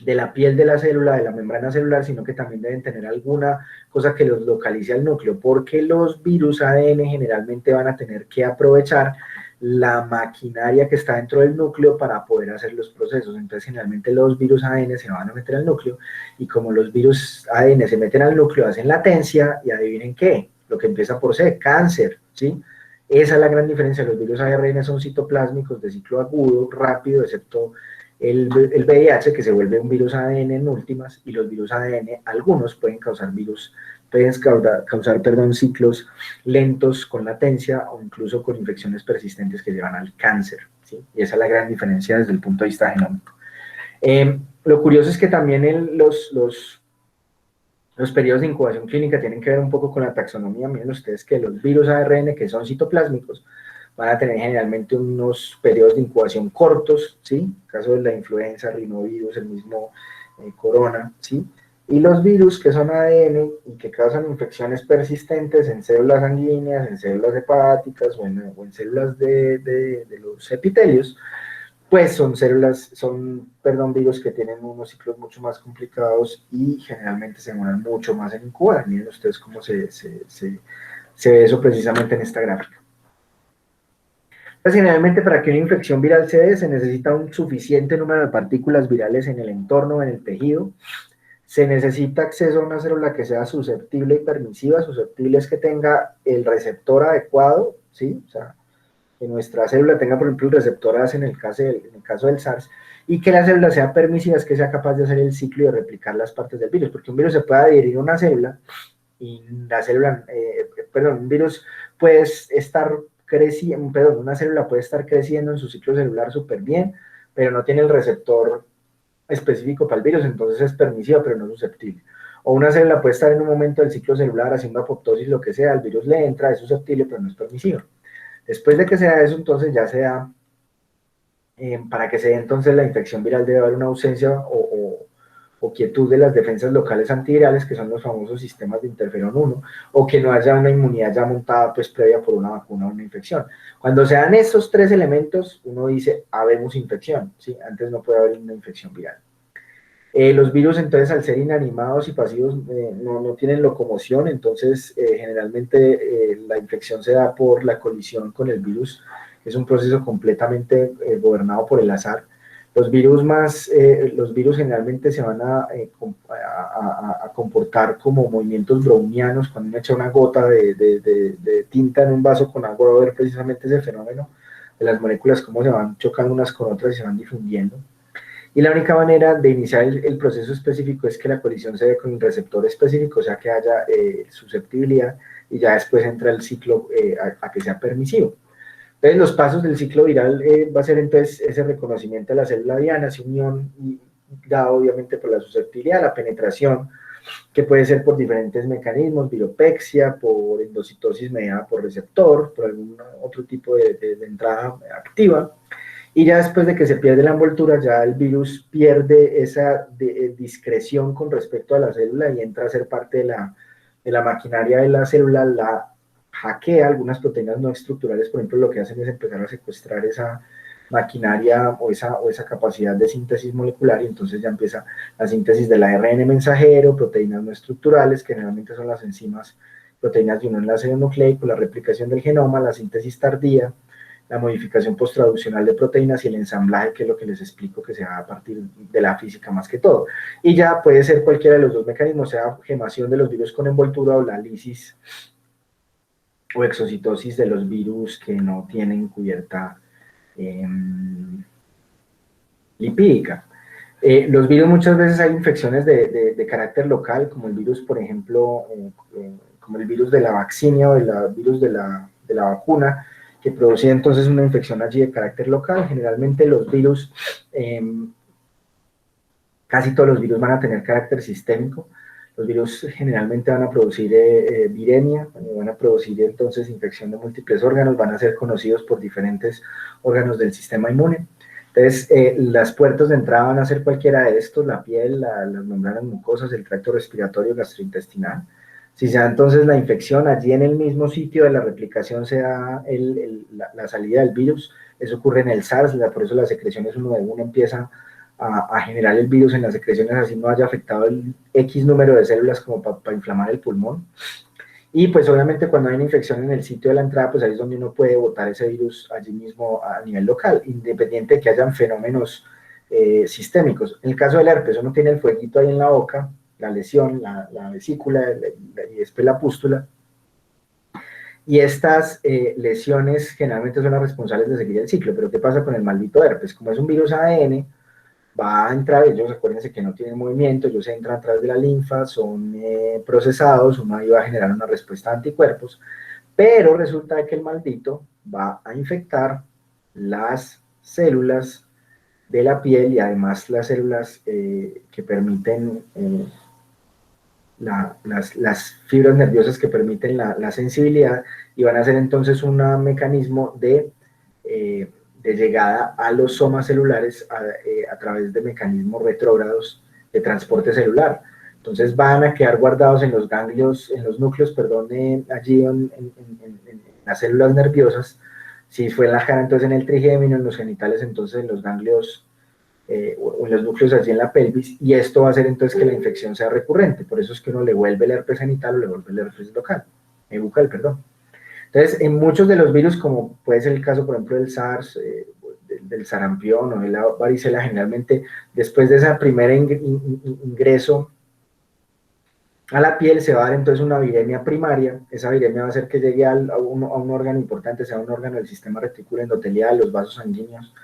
de la piel de la célula, de la membrana celular, sino que también deben tener alguna cosa que los localice al núcleo, porque los virus ADN generalmente van a tener que aprovechar la maquinaria que está dentro del núcleo para poder hacer los procesos. Entonces, generalmente los virus ADN se van a meter al núcleo, y como los virus ADN se meten al núcleo, hacen latencia, y adivinen qué, lo que empieza por C, cáncer, ¿sí? Esa es la gran diferencia. Los virus ARN son citoplásmicos de ciclo agudo, rápido, excepto el VIH, que se vuelve un virus ADN en últimas, y los virus ADN, algunos pueden causar ciclos lentos con latencia o incluso con infecciones persistentes que llevan al cáncer, ¿sí? Y esa es la gran diferencia desde el punto de vista genómico. Lo curioso es que también los periodos de incubación clínica tienen que ver un poco con la taxonomía. Miren ustedes que los virus ARN, que son citoplásmicos, van a tener generalmente unos periodos de incubación cortos, ¿sí? En el caso de la influenza, rinovirus, el mismo corona, ¿sí? Y los virus que son ADN y que causan infecciones persistentes en células sanguíneas, en células hepáticas o en células de los epitelios, pues son virus que tienen unos ciclos mucho más complicados y generalmente se demoran mucho más en incubar. Miren ustedes cómo se ve eso precisamente en esta gráfica. Entonces, generalmente para que una infección viral se dé, se necesita un suficiente número de partículas virales en el entorno, en el tejido. Se necesita acceso a una célula que sea susceptible y permisiva. Susceptible es que tenga el receptor adecuado, ¿sí? O sea, que nuestra célula tenga, por ejemplo, el receptor ACE en el caso del SARS, y que la célula sea permisiva, es que sea capaz de hacer el ciclo y de replicar las partes del virus, porque un virus se puede adherir a una célula, y la célula, un virus puede estar creciendo, una célula puede estar creciendo en su ciclo celular súper bien, pero no tiene el receptor específico para el virus, entonces es permisiva, pero no susceptible. O una célula puede estar en un momento del ciclo celular haciendo apoptosis, lo que sea, el virus le entra, es susceptible, pero no es permisivo. Después de que sea eso, entonces ya sea, para que se dé entonces la infección viral debe haber una ausencia o quietud de las defensas locales antivirales, que son los famosos sistemas de interferón 1, o que no haya una inmunidad ya montada pues previa por una vacuna o una infección. Cuando se dan estos tres elementos, uno dice, habemos infección, ¿sí? Antes no puede haber una infección viral. Los virus, entonces, al ser inanimados y pasivos, no tienen locomoción, entonces generalmente la infección se da por la colisión con el virus. Es un proceso completamente gobernado por el azar. Los virus generalmente se van a comportar como movimientos brownianos. Cuando uno echa una gota de tinta en un vaso con agua, va a ver precisamente ese fenómeno de las moléculas, cómo se van chocando unas con otras y se van difundiendo. Y la única manera de iniciar el proceso específico es que la colisión se dé con un receptor específico, o sea que haya susceptibilidad, y ya después entra el ciclo a que sea permisivo. Entonces, los pasos del ciclo viral va a ser entonces ese reconocimiento de la célula diana, esa unión, y dado obviamente por la susceptibilidad, la penetración, que puede ser por diferentes mecanismos, viropexia, por endocitosis mediada por receptor, por algún otro tipo de entrada activa. Y ya después de que se pierde la envoltura, ya el virus pierde esa discreción con respecto a la célula y entra a ser parte de la maquinaria de la célula, la hackea. Algunas proteínas no estructurales, por ejemplo, lo que hacen es empezar a secuestrar esa maquinaria o esa capacidad de síntesis molecular, y entonces ya empieza la síntesis del ARN mensajero, proteínas no estructurales, que generalmente son las enzimas, proteínas de un enlace nucleico, la replicación del genoma, la síntesis tardía, la modificación posttraduccional de proteínas y el ensamblaje, que es lo que les explico, que se da a partir de la física más que todo. Y ya puede ser cualquiera de los dos mecanismos, sea gemación de los virus con envoltura o la lisis o exocitosis de los virus que no tienen cubierta lipídica. Los virus, muchas veces hay infecciones de carácter local, como el virus, por ejemplo, como el virus de la vaccinia o el virus de la vacuna, que produce entonces una infección allí de carácter local. Generalmente los virus, casi todos los virus van a tener carácter sistémico. Los virus generalmente van a producir viremia, van a producir entonces infección de múltiples órganos, van a ser conocidos por diferentes órganos del sistema inmune. Entonces, las puertas de entrada van a ser cualquiera de estos: la piel, las membranas mucosas, el tracto respiratorio, gastrointestinal. Si se da entonces la infección, allí en el mismo sitio de la replicación se da la salida del virus. Eso ocurre en el SARS, por eso las secreciones uno de uno empieza a generar el virus en las secreciones, así no haya afectado el X número de células como para inflamar el pulmón. Y pues obviamente cuando hay una infección en el sitio de la entrada, pues ahí es donde uno puede botar ese virus allí mismo a nivel local, independiente de que hayan fenómenos sistémicos. En el caso del herpes, uno tiene el fueguito ahí en la boca, la lesión, la vesícula y después la pústula. Y estas lesiones generalmente son las responsables de seguir el ciclo. Pero ¿qué pasa con el maldito herpes? Como es un virus ADN, va a entrar, ellos acuérdense que no tienen movimiento, ellos entran a través de la linfa, son procesados, uno ahí va a generar una respuesta de anticuerpos, pero resulta que el maldito va a infectar las células de la piel y además las células que permiten, las fibras nerviosas que permiten la sensibilidad, y van a ser entonces un mecanismo de llegada a los somas celulares a través de mecanismos retrógrados de transporte celular. Entonces van a quedar guardados en los ganglios, en los núcleos, perdón, allí en las células nerviosas. Si fue en la cara, entonces en el trigémino; en los genitales, entonces en los ganglios o en los núcleos allí en la pelvis, y esto va a hacer entonces que la infección sea recurrente. Por eso es que uno le vuelve el herpes genital o le vuelve el herpes local, bucal, perdón. Entonces, en muchos de los virus, como puede ser el caso, por ejemplo, del SARS, del sarampión o de la varicela, generalmente después de ese primer ingreso a la piel se va a dar entonces una viremia primaria. Esa viremia va a hacer que llegue a un órgano importante, sea un órgano del sistema reticular endotelial, los vasos sanguíneos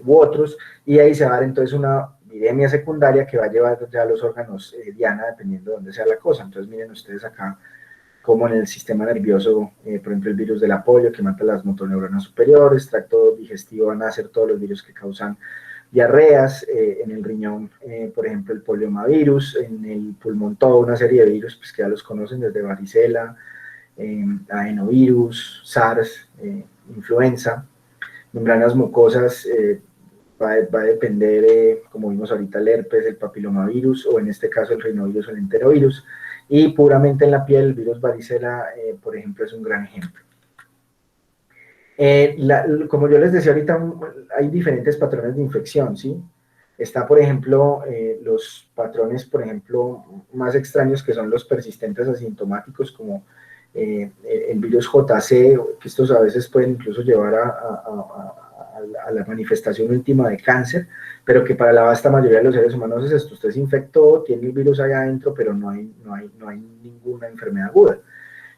u otros, y ahí se va a dar entonces una viremia secundaria que va a llevar ya a los órganos diana, dependiendo de dónde sea la cosa. Entonces miren ustedes acá como en el sistema nervioso, por ejemplo, el virus del apoyo, que mata las motoneuronas superiores; tracto digestivo, van a ser todos los virus que causan diarreas; en el riñón, por ejemplo, el poliomavirus; en el pulmón toda una serie de virus pues, que ya los conocen, desde varicela, adenovirus, SARS, influenza; membranas mucosas, va a depender, como vimos ahorita, el herpes, el papilomavirus, o en este caso el rinovirus o el enterovirus. Y puramente en la piel, el virus varicela, por ejemplo, es un gran ejemplo. Como yo les decía ahorita, hay diferentes patrones de infección, ¿sí? Está, por ejemplo, los patrones, por ejemplo, más extraños, que son los persistentes asintomáticos, como el virus JC, que estos a veces pueden incluso llevar a la manifestación última de cáncer, pero que para la vasta mayoría de los seres humanos es esto: usted se infectó, tiene el virus allá adentro, pero no hay ninguna enfermedad aguda.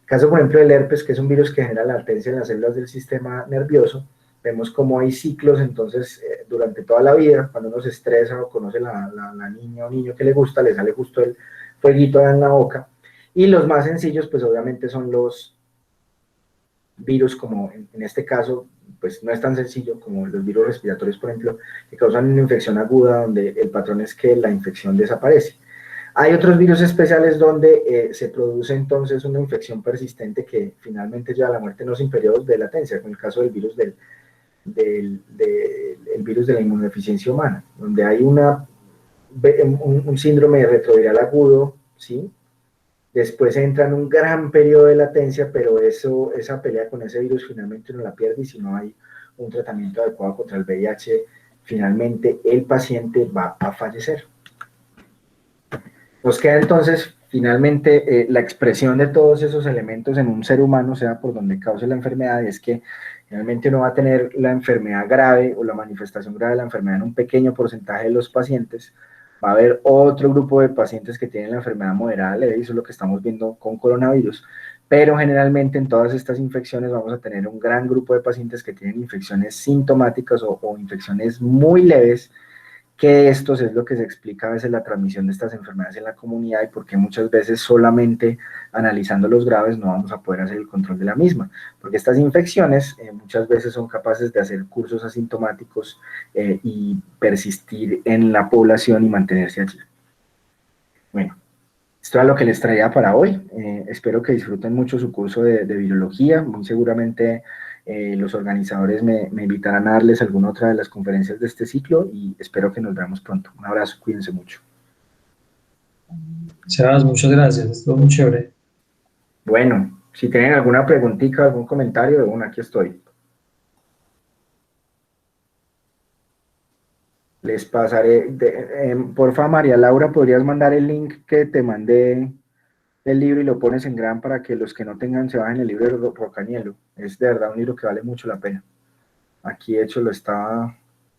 Caso, por ejemplo, del herpes, que es un virus que genera latencia en las células del sistema nervioso. Vemos cómo hay ciclos, entonces, durante toda la vida, cuando uno se estresa o conoce la niña o niño que le gusta, le sale justo el fueguito en la boca. Y los más sencillos, pues obviamente son los virus, como en este caso pues no es tan sencillo como los virus respiratorios, por ejemplo, que causan una infección aguda donde el patrón es que la infección desaparece. Hay otros virus especiales donde se produce entonces una infección persistente que finalmente lleva a la muerte no sin periodos de latencia, como el caso del virus el virus de la inmunodeficiencia humana, donde hay un síndrome de retroviral agudo, ¿sí? Después entra en un gran periodo de latencia, pero esa pelea con ese virus finalmente no la pierde y si no hay un tratamiento adecuado contra el VIH, finalmente el paciente va a fallecer. Nos queda entonces finalmente la expresión de todos esos elementos en un ser humano, sea por donde cause la enfermedad, y es que finalmente uno va a tener la enfermedad grave o la manifestación grave de la enfermedad en un pequeño porcentaje de los pacientes. Va a haber otro grupo de pacientes que tienen la enfermedad moderada leve, y eso es lo que estamos viendo con coronavirus, pero generalmente en todas estas infecciones vamos a tener un gran grupo de pacientes que tienen infecciones sintomáticas o infecciones muy leves, que esto es lo que se explica a veces la transmisión de estas enfermedades en la comunidad y por qué muchas veces solamente analizando los graves no vamos a poder hacer el control de la misma, porque estas infecciones muchas veces son capaces de hacer cursos asintomáticos y persistir en la población y mantenerse allí. Bueno, esto es lo que les traía para hoy. Espero que disfruten mucho su curso de virología. Muy seguramente los organizadores me invitarán a darles alguna otra de las conferencias de este ciclo y espero que nos veamos pronto. Un abrazo, cuídense mucho.
Sebas, muchas gracias, estuvo muy chévere.
Bueno, si tienen alguna preguntita, algún comentario, bueno, aquí estoy. Les pasaré, porfa María Laura, ¿podrías mandar el link que te mandé del libro y lo pones en gran para que los que no tengan se bajen el libro de Rocanielo? Es de verdad un libro que vale mucho la pena. Aquí de hecho lo estaba